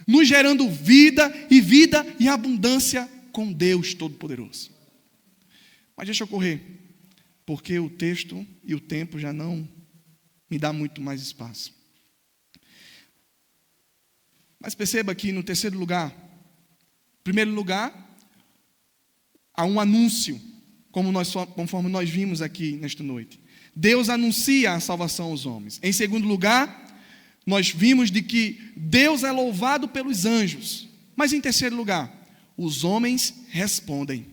nos gerando vida e abundância com Deus Todo-Poderoso. Mas deixa eu correr, porque o texto e o tempo já não me dá muito mais espaço. Mas perceba que no terceiro lugar, em primeiro lugar, há um anúncio, conforme nós vimos aqui nesta noite. Deus anuncia a salvação aos homens. Em segundo lugar, nós vimos de que Deus é louvado pelos anjos. Mas em terceiro lugar, os homens respondem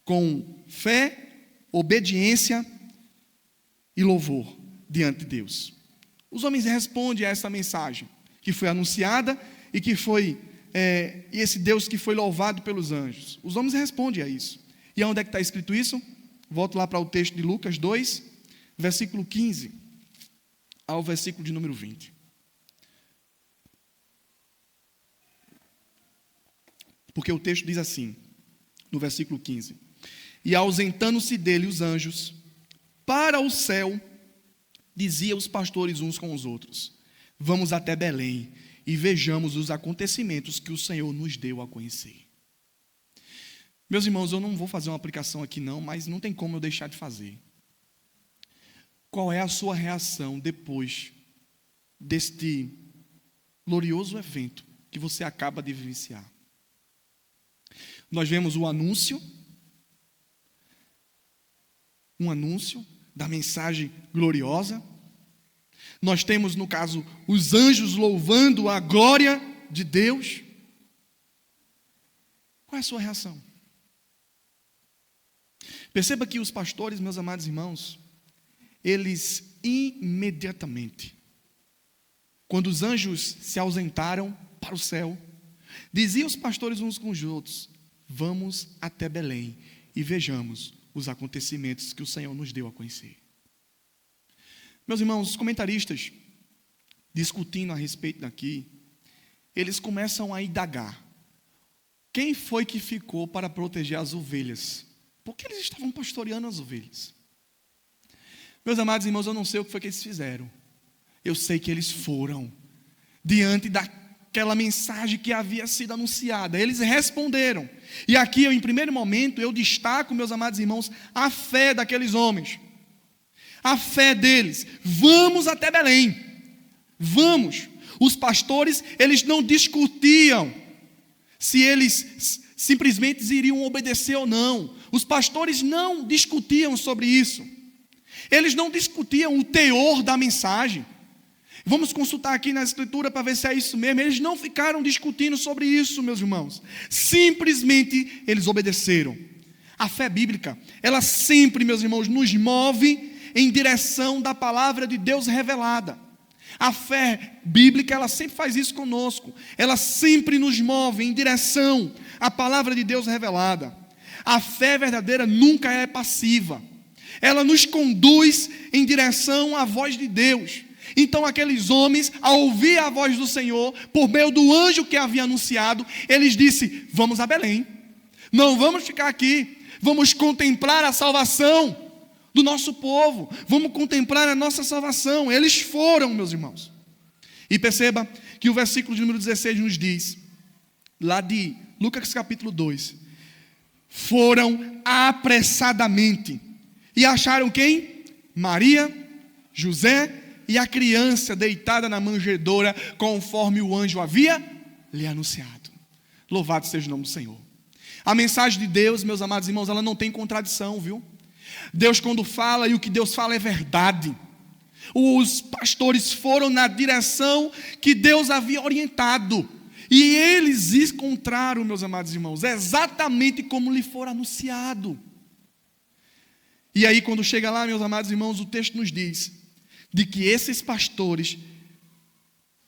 com fé, obediência e louvor diante de Deus. Os homens respondem a essa mensagem que foi anunciada e que foi e esse Deus que foi louvado pelos anjos. Os homens respondem a isso. E onde é que está escrito isso? Volto lá para o texto de Lucas 2, versículo 15 ao versículo de número 20. Porque o texto diz assim, no versículo 15: E ausentando-se dele os anjos, para o céu, diziam os pastores uns com os outros: Vamos até Belém e vejamos os acontecimentos que o Senhor nos deu a conhecer. Meus irmãos, eu não vou fazer uma aplicação aqui não, mas não tem como eu deixar de fazer. Qual é a sua reação depois deste glorioso evento que você acaba de vivenciar? Nós vemos um anúncio da mensagem gloriosa. Nós temos, no caso, os anjos louvando a glória de Deus. Qual é a sua reação? Perceba que os pastores, meus amados irmãos, eles imediatamente, quando os anjos se ausentaram para o céu, diziam os pastores uns com os outros: Vamos até Belém e vejamos os acontecimentos que o Senhor nos deu a conhecer. Meus irmãos, os comentaristas, discutindo a respeito daqui, eles começam a indagar: quem foi que ficou para proteger as ovelhas? Porque eles estavam pastoreando as ovelhas. Meus amados irmãos, eu não sei o que foi que eles fizeram. Eu sei que eles foram diante daquela mensagem que havia sido anunciada. Eles responderam. E aqui, em primeiro momento, eu destaco, meus amados irmãos, a fé daqueles homens. A fé deles. Vamos até Belém. Vamos. Os pastores, eles não discutiam se eles simplesmente iriam obedecer ou não. Os pastores não discutiam sobre isso. Eles não discutiam o teor da mensagem. Vamos consultar aqui na escritura para ver se é isso mesmo. Eles não ficaram discutindo sobre isso, meus irmãos. Simplesmente eles obedeceram. A fé bíblica, ela sempre, meus irmãos, nos move em direção da palavra de Deus revelada. A fé bíblica, ela sempre faz isso conosco. Ela sempre nos move em direção à palavra de Deus revelada. A fé verdadeira nunca é passiva. Ela nos conduz em direção à voz de Deus. Então aqueles homens, ao ouvir a voz do Senhor, por meio do anjo que havia anunciado, eles disseram: vamos a Belém. Não vamos ficar aqui. Vamos contemplar a salvação do nosso povo. Vamos contemplar a nossa salvação. Eles foram, meus irmãos. E perceba que o versículo de número 16 nos diz, lá de Lucas capítulo 2, foram apressadamente e acharam quem? Maria, José e a criança deitada na manjedoura, conforme o anjo havia lhe anunciado. Louvado seja o nome do Senhor. A mensagem de Deus, meus amados irmãos, ela não tem contradição, viu? Deus, quando fala, e o que Deus fala é verdade. Os pastores foram na direção que Deus havia orientado, e eles encontraram, meus amados irmãos, exatamente como lhe for anunciado. E aí, quando chega lá, meus amados irmãos, o texto nos diz de que esses pastores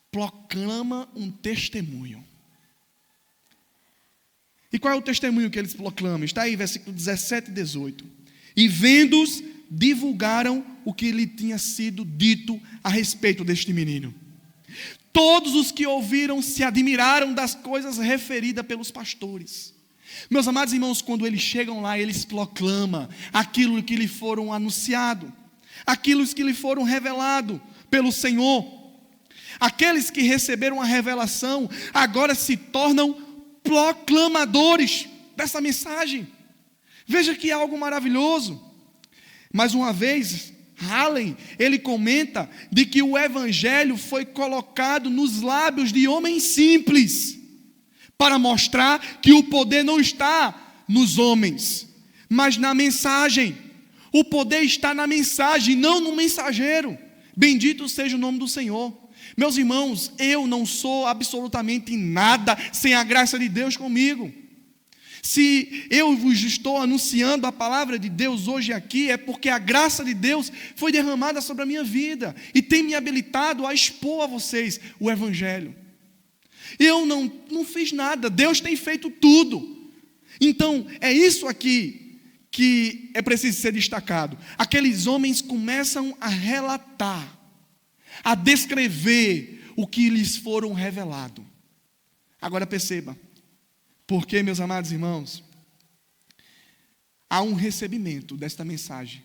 proclamam um testemunho. E qual é o testemunho que eles proclamam? Está aí, versículo 17 e 18. E vendo-os, divulgaram o que lhe tinha sido dito a respeito deste menino. Todos os que ouviram se admiraram das coisas referidas pelos pastores. Meus amados irmãos, quando eles chegam lá, eles proclamam aquilo que lhe foram anunciado, aquilo que lhe foram revelado pelo Senhor. Aqueles que receberam a revelação agora se tornam proclamadores dessa mensagem. Veja que é algo maravilhoso. Mais uma vez, Hallen, ele comenta de que o evangelho foi colocado nos lábios de homens simples, para mostrar que o poder não está nos homens, mas na mensagem. O poder está na mensagem, não no mensageiro. Bendito seja o nome do Senhor. Meus irmãos, eu não sou absolutamente nada sem a graça de Deus comigo. Se eu vos estou anunciando a palavra de Deus hoje aqui, é porque a graça de Deus foi derramada sobre a minha vida e tem me habilitado a expor a vocês o evangelho. Eu não fiz nada, Deus tem feito tudo. Então, é isso aqui que é preciso ser destacado. Aqueles homens começam a relatar, a descrever o que lhes foram revelado. Agora perceba, porque, meus amados irmãos, há um recebimento desta mensagem.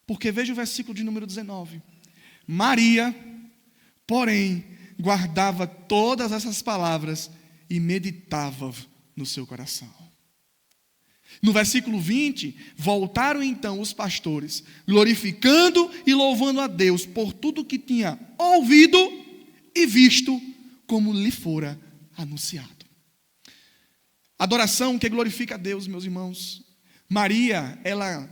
Porque veja o versículo de número 19. Maria, porém, guardava todas essas palavras e meditava no seu coração. No versículo 20, voltaram então os pastores, glorificando e louvando a Deus por tudo que tinha ouvido e visto, como lhe fora anunciado. Adoração que glorifica a Deus, meus irmãos. Maria, ela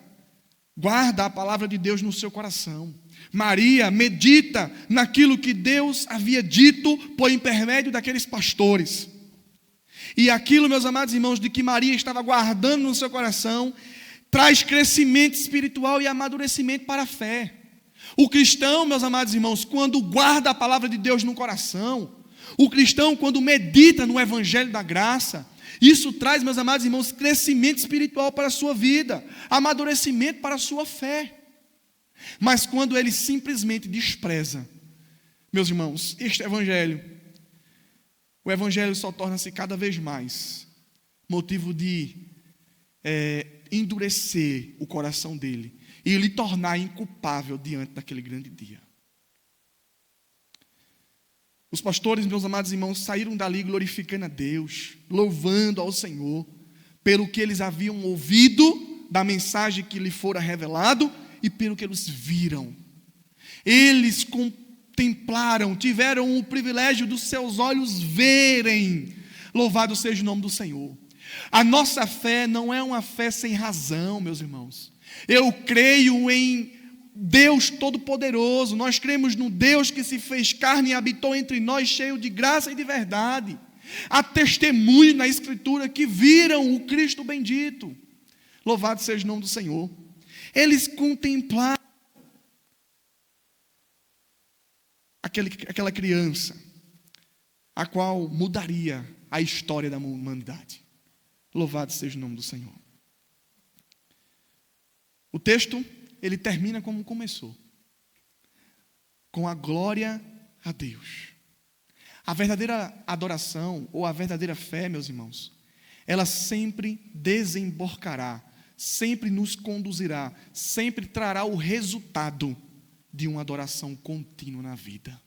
guarda a palavra de Deus no seu coração. Maria medita naquilo que Deus havia dito por intermédio daqueles pastores. E aquilo, meus amados irmãos, de que Maria estava guardando no seu coração, traz crescimento espiritual e amadurecimento para a fé. O cristão, meus amados irmãos, quando guarda a palavra de Deus no coração, o cristão, quando medita no evangelho da graça, isso traz, meus amados irmãos, crescimento espiritual para a sua vida, amadurecimento para a sua fé. Mas quando ele simplesmente despreza, meus irmãos, este evangelho, o evangelho só torna-se cada vez mais motivo de endurecer o coração dele e lhe tornar inculpável diante daquele grande dia. Os pastores, meus amados irmãos, saíram dali glorificando a Deus, louvando ao Senhor, pelo que eles haviam ouvido da mensagem que lhe fora revelado e pelo que eles viram. Eles contemplaram, tiveram o privilégio dos seus olhos verem. Louvado seja o nome do Senhor. A nossa fé não é uma fé sem razão, meus irmãos. Eu creio em Deus Todo-Poderoso, nós cremos no Deus que se fez carne e habitou entre nós, cheio de graça e de verdade. Há testemunhos na Escritura que viram o Cristo bendito. Louvado seja o nome do Senhor. Eles contemplaram aquela criança, a qual mudaria a história da humanidade. Louvado seja o nome do Senhor. O texto, ele termina como começou, com a glória a Deus. A verdadeira adoração, ou a verdadeira fé, meus irmãos, ela sempre desembocará, sempre nos conduzirá, sempre trará o resultado de uma adoração contínua na vida.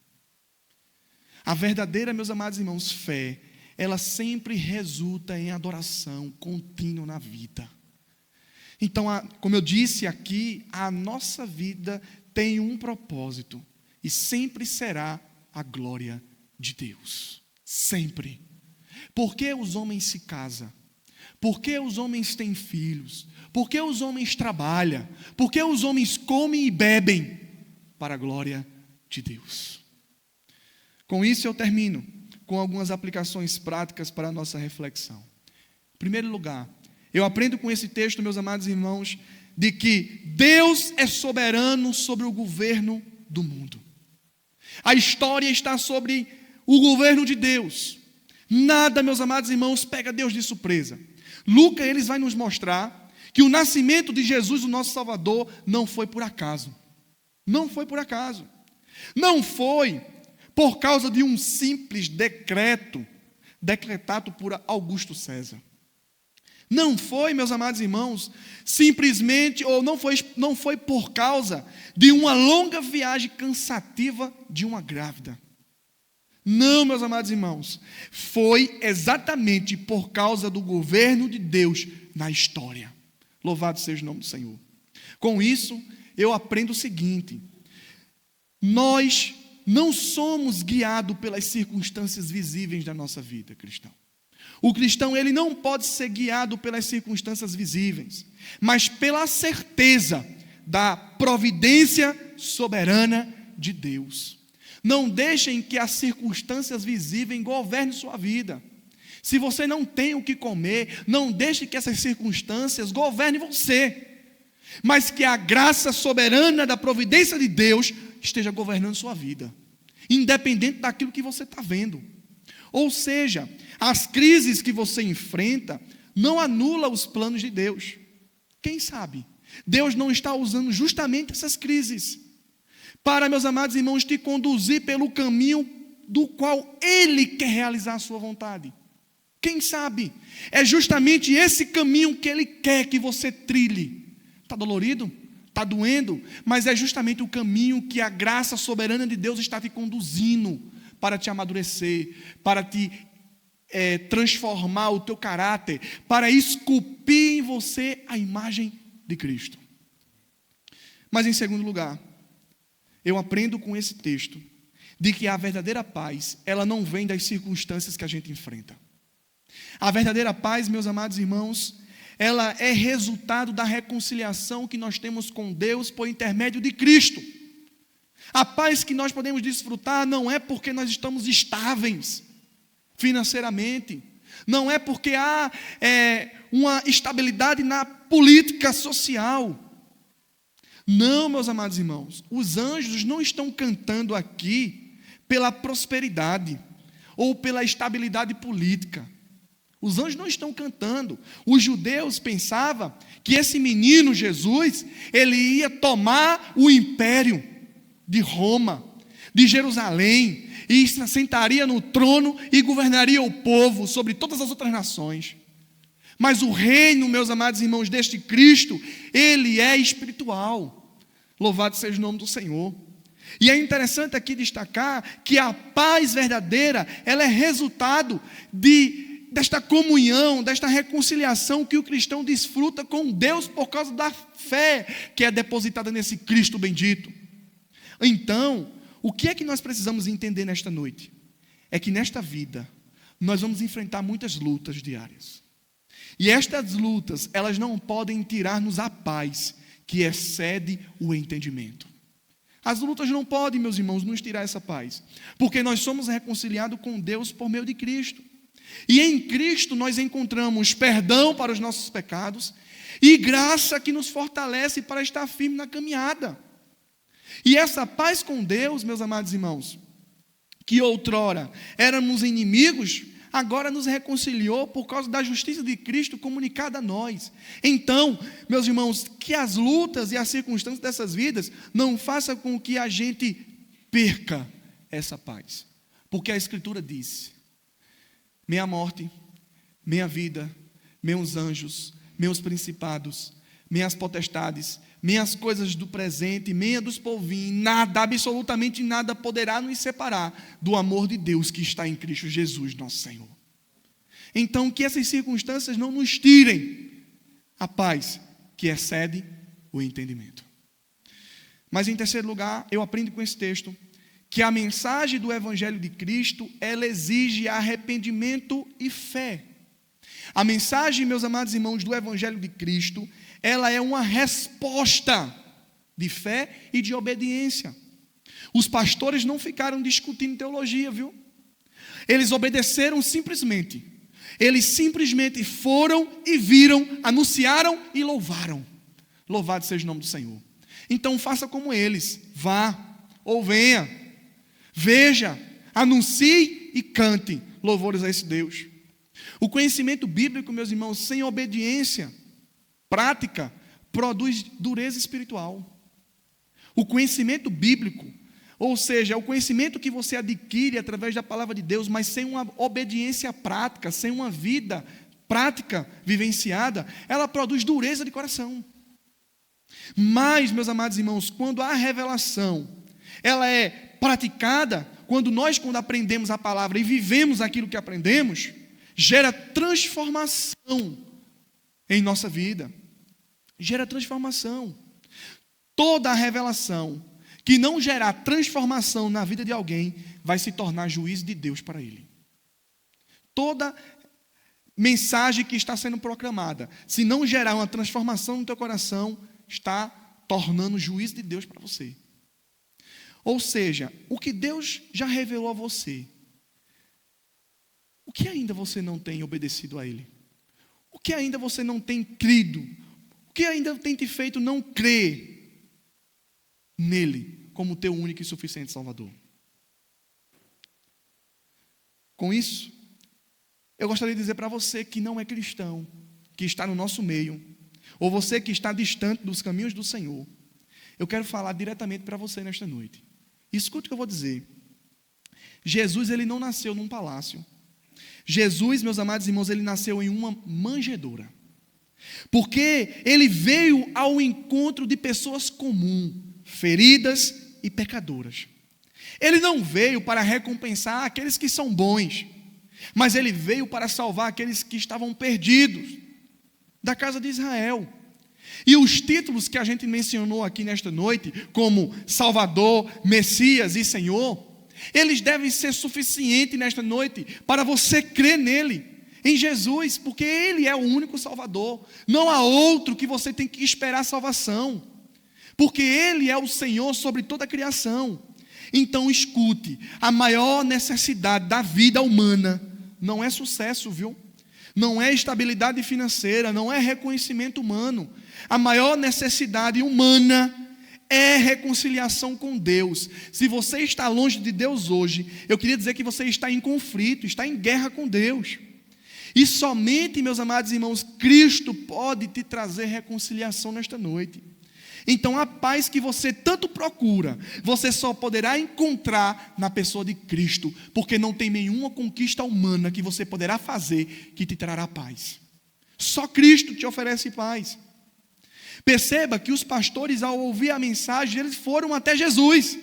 A verdadeira, meus amados irmãos, fé, ela sempre resulta em adoração contínua na vida. Então, como eu disse aqui, a nossa vida tem um propósito e sempre será a glória de Deus. Sempre. Por que os homens se casam? Por que os homens têm filhos? Por que os homens trabalham? Por que os homens comem e bebem? Para a glória de Deus. Com isso eu termino com algumas aplicações práticas para a nossa reflexão. Em primeiro lugar, eu aprendo com esse texto, meus amados irmãos, de que Deus é soberano sobre o governo do mundo. A história está sobre o governo de Deus. Nada, meus amados irmãos, pega Deus de surpresa. Lucas, ele vai nos mostrar que o nascimento de Jesus, o nosso Salvador, não foi por acaso. Não foi por acaso. Não foi por causa de um simples decreto decretado por Augusto César. Não foi, meus amados irmãos, simplesmente, ou não foi por causa de uma longa viagem cansativa de uma grávida. Não, meus amados irmãos, foi exatamente por causa do governo de Deus na história. Louvado seja o nome do Senhor. Com isso, eu aprendo o seguinte: nós não somos guiados pelas circunstâncias visíveis da nossa vida, cristão. O cristão, ele não pode ser guiado pelas circunstâncias visíveis, mas pela certeza da providência soberana de Deus. Não deixem que as circunstâncias visíveis governem sua vida. Se você não tem o que comer, não deixe que essas circunstâncias governem você, mas que a graça soberana da providência de Deus esteja governando sua vida, independente daquilo que você está vendo. Ou seja, as crises que você enfrenta não anulam os planos de Deus. Quem sabe Deus não está usando justamente essas crises para, meus amados irmãos, te conduzir pelo caminho do qual Ele quer realizar a sua vontade. Quem sabe é justamente esse caminho que Ele quer que você trilhe. Está dolorido? Está doendo? Mas é justamente o caminho que a graça soberana de Deus está te conduzindo para te amadurecer, para te transformar o teu caráter, para esculpir em você a imagem de Cristo. Mas em segundo lugar, eu aprendo com esse texto de que a verdadeira paz, ela não vem das circunstâncias que a gente enfrenta. A verdadeira paz, meus amados irmãos, ela é resultado da reconciliação que nós temos com Deus por intermédio de Cristo. A paz que nós podemos desfrutar não é porque nós estamos estáveis financeiramente, não é porque há uma estabilidade na política social. Não, meus amados irmãos, os anjos não estão cantando aqui pela prosperidade ou pela estabilidade política. Os anjos não estão cantando. Os judeus pensavam que esse menino Jesus, ele ia tomar o império de Roma, de Jerusalém, e se sentaria no trono e governaria o povo sobre todas as outras nações. Mas o reino, meus amados irmãos, deste Cristo, ele é espiritual. Louvado seja o nome do Senhor. E é interessante aqui destacar que a paz verdadeira, ela é resultado desta comunhão, desta reconciliação que o cristão desfruta com Deus por causa da fé que é depositada nesse Cristo bendito. Então, o que é que nós precisamos entender nesta noite? É que nesta vida, nós vamos enfrentar muitas lutas diárias. E estas lutas, elas não podem tirar-nos a paz que excede o entendimento. As lutas não podem, meus irmãos, nos tirar essa paz, porque nós somos reconciliados com Deus por meio de Cristo. E em Cristo nós encontramos perdão para os nossos pecados e graça que nos fortalece para estar firme na caminhada. E essa paz com Deus, meus amados irmãos, que outrora éramos inimigos, agora nos reconciliou por causa da justiça de Cristo comunicada a nós. Então, meus irmãos, que as lutas e as circunstâncias dessas vidas não façam com que a gente perca essa paz. Porque a Escritura diz: meia morte, meia vida, meus anjos, meus principados, minhas potestades, minhas coisas do presente, meia dos polvinhos, nada, absolutamente nada poderá nos separar do amor de Deus que está em Cristo Jesus, nosso Senhor. Então, que essas circunstâncias não nos tirem a paz que excede o entendimento. Mas em terceiro lugar, eu aprendo com esse texto que a mensagem do Evangelho de Cristo, ela exige arrependimento e fé. A mensagem, meus amados irmãos, do Evangelho de Cristo, ela é uma resposta de fé e de obediência. Os pastores não ficaram discutindo teologia, viu? Eles obedeceram simplesmente. Eles simplesmente foram e viram, anunciaram e louvaram. Louvado seja o nome do Senhor. Então faça como eles, vá ou venha, veja, anuncie e cante louvores a esse Deus. O conhecimento bíblico, meus irmãos, sem obediência prática, produz dureza espiritual. O conhecimento bíblico, ou seja, é o conhecimento que você adquire através da palavra de Deus, mas sem uma obediência prática, sem uma vida prática vivenciada, ela produz dureza de coração. Mas, meus amados irmãos, quando a revelação, ela é praticada, quando aprendemos a palavra e vivemos aquilo que aprendemos, gera transformação em nossa vida. Gera transformação. Toda a revelação que não gerar transformação na vida de alguém vai se tornar juízo de Deus para ele. Toda mensagem que está sendo proclamada, se não gerar uma transformação no teu coração, está tornando juízo de Deus para você. Ou seja, o que Deus já revelou a você, o que ainda você não tem obedecido a Ele? O que ainda você não tem crido? O que ainda tem te feito não crer nele como teu único e suficiente Salvador? Com isso, eu gostaria de dizer para você que não é cristão, que está no nosso meio, ou você que está distante dos caminhos do Senhor, eu quero falar diretamente para você nesta noite. Escute o que eu vou dizer. Jesus, ele não nasceu num palácio. Jesus, meus amados irmãos, ele nasceu em uma manjedoura. Porque ele veio ao encontro de pessoas comuns, feridas e pecadoras. Ele não veio para recompensar aqueles que são bons, mas ele veio para salvar aqueles que estavam perdidos da casa de Israel. E os títulos que a gente mencionou aqui nesta noite, como Salvador, Messias e Senhor, eles devem ser suficientes nesta noite para você crer nele, em Jesus, porque ele é o único Salvador. Não há outro que você tem que esperar salvação, porque ele é o Senhor sobre toda a criação. Então escute, a maior necessidade da vida humana não é sucesso, viu? Não é estabilidade financeira, não é reconhecimento humano. A maior necessidade humana é reconciliação com Deus. Se você está longe de Deus hoje, eu queria dizer que você está em conflito, está em guerra com Deus. E somente, meus amados irmãos, Cristo pode te trazer reconciliação nesta noite. Então a paz que você tanto procura, você só poderá encontrar na pessoa de Cristo, porque não tem nenhuma conquista humana que você poderá fazer que te trará paz. Só Cristo te oferece paz. Perceba que os pastores, ao ouvir a mensagem, eles foram até Jesus,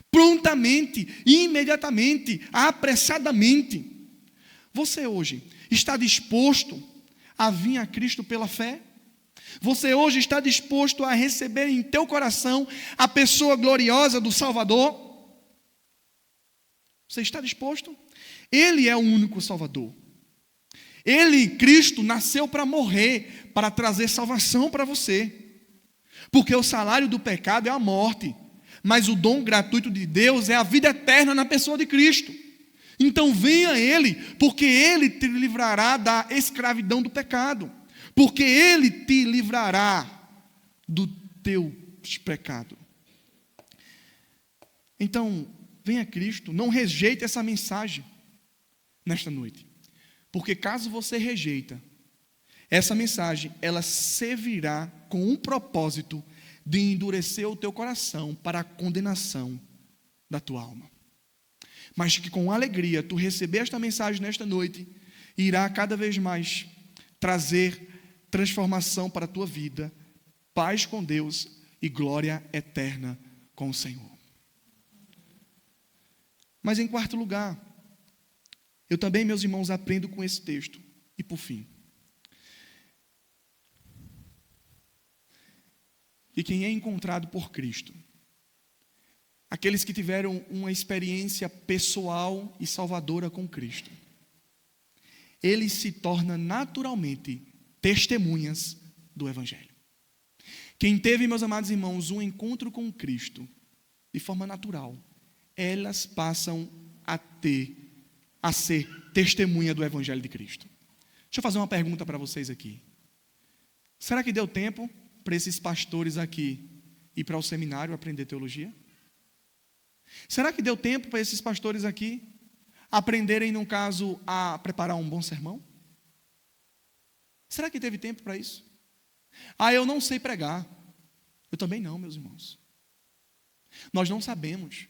prontamente, imediatamente, apressadamente. Você hoje está disposto a vir a Cristo pela fé? Você hoje está disposto a receber em teu coração a pessoa gloriosa do Salvador? Você está disposto? Ele é o único Salvador. Ele, Cristo, nasceu para morrer, para trazer salvação para você. Porque o salário do pecado é a morte, mas o dom gratuito de Deus é a vida eterna na pessoa de Cristo. Então venha a Ele, porque Ele te livrará da escravidão do pecado. Porque Ele te livrará do teu pecado. Então, venha a Cristo, não rejeite essa mensagem nesta noite. Porque caso você rejeita, essa mensagem, ela servirá com um propósito de endurecer o teu coração para a condenação da tua alma. Mas que com alegria tu receber esta mensagem nesta noite, irá cada vez mais trazer transformação para a tua vida, paz com Deus e glória eterna com o Senhor. Mas em quarto lugar, eu também, meus irmãos, aprendo com esse texto. E por fim, e quem é encontrado por Cristo, aqueles que tiveram uma experiência pessoal e salvadora com Cristo, eles se tornam naturalmente testemunhas do Evangelho. Quem teve, meus amados irmãos, um encontro com Cristo de forma natural, elas passam a ser testemunha do Evangelho de Cristo. Deixa eu fazer uma pergunta para vocês aqui. Será que deu tempo para esses pastores aqui ir para o seminário aprender teologia? Será que deu tempo para esses pastores aqui aprenderem, no caso, a preparar um bom sermão? Será que teve tempo para isso? Eu não sei pregar. Eu também não, meus irmãos. Nós não sabemos.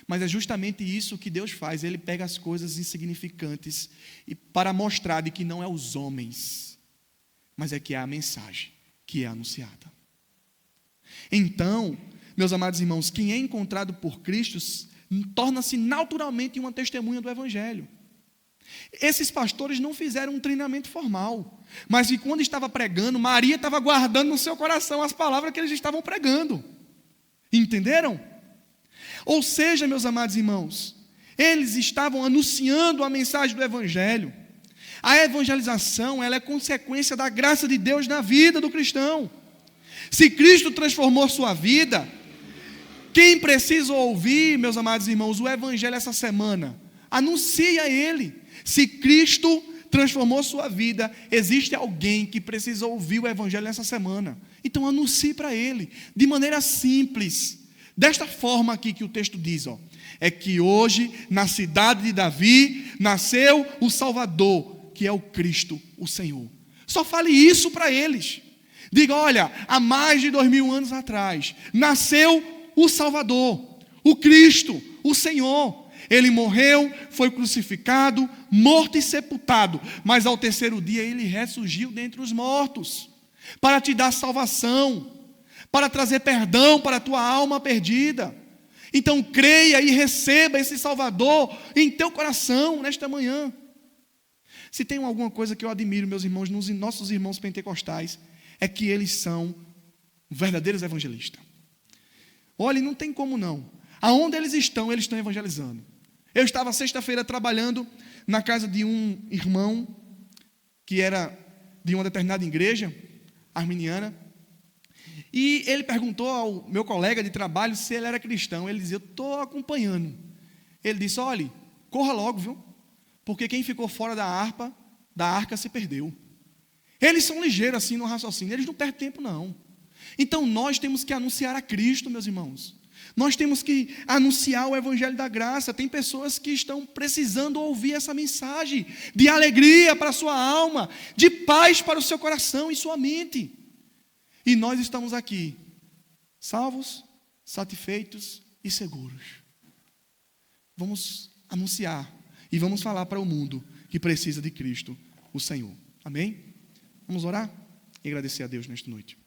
Mas é justamente isso que Deus faz. Ele pega as coisas insignificantes e para mostrar de que não é os homens, mas é que é a mensagem que é anunciada. Então, meus amados irmãos, quem é encontrado por Cristo torna-se naturalmente uma testemunha do Evangelho. Esses pastores não fizeram um treinamento formal, mas que quando estava pregando, Maria estava guardando no seu coração as palavras que eles estavam pregando. Entenderam? Ou seja, meus amados irmãos, eles estavam anunciando a mensagem do Evangelho. A evangelização, ela é consequência da graça de Deus na vida do cristão. Se Cristo transformou sua vida, quem precisa ouvir, meus amados irmãos, o Evangelho essa semana, anuncie a Ele. Se Cristo transformou sua vida, existe alguém que precisa ouvir o Evangelho nessa semana. Então anuncie para ele, de maneira simples. Desta forma aqui que o texto diz, é que hoje, na cidade de Davi, nasceu o Salvador, que é o Cristo, o Senhor. Só fale isso para eles. Diga, olha, há mais de 2000 anos atrás, nasceu o Salvador, o Cristo, o Senhor. Ele morreu, foi crucificado, morto e sepultado, mas ao terceiro dia ele ressurgiu dentre os mortos, para te dar salvação, para trazer perdão para a tua alma perdida. Então creia e receba esse Salvador em teu coração nesta manhã. Se tem alguma coisa que eu admiro, meus irmãos, nos nossos irmãos pentecostais, é que eles são verdadeiros evangelistas. Olha, não tem como não. Aonde eles estão evangelizando. Eu estava sexta-feira trabalhando na casa de um irmão que era de uma determinada igreja arminiana, e ele perguntou ao meu colega de trabalho se ele era cristão. Ele dizia, eu estou acompanhando. Ele disse, olha, corra logo, viu? Porque quem ficou fora da arca se perdeu. Eles são ligeiros assim no raciocínio, eles não perdem tempo não. Então nós temos que anunciar a Cristo, meus irmãos. Nós temos que anunciar o Evangelho da graça. Tem pessoas que estão precisando ouvir essa mensagem de alegria para a sua alma, de paz para o seu coração e sua mente. E nós estamos aqui, salvos, satisfeitos e seguros. Vamos anunciar e vamos falar para o mundo que precisa de Cristo, o Senhor. Amém? Vamos orar e agradecer a Deus nesta noite.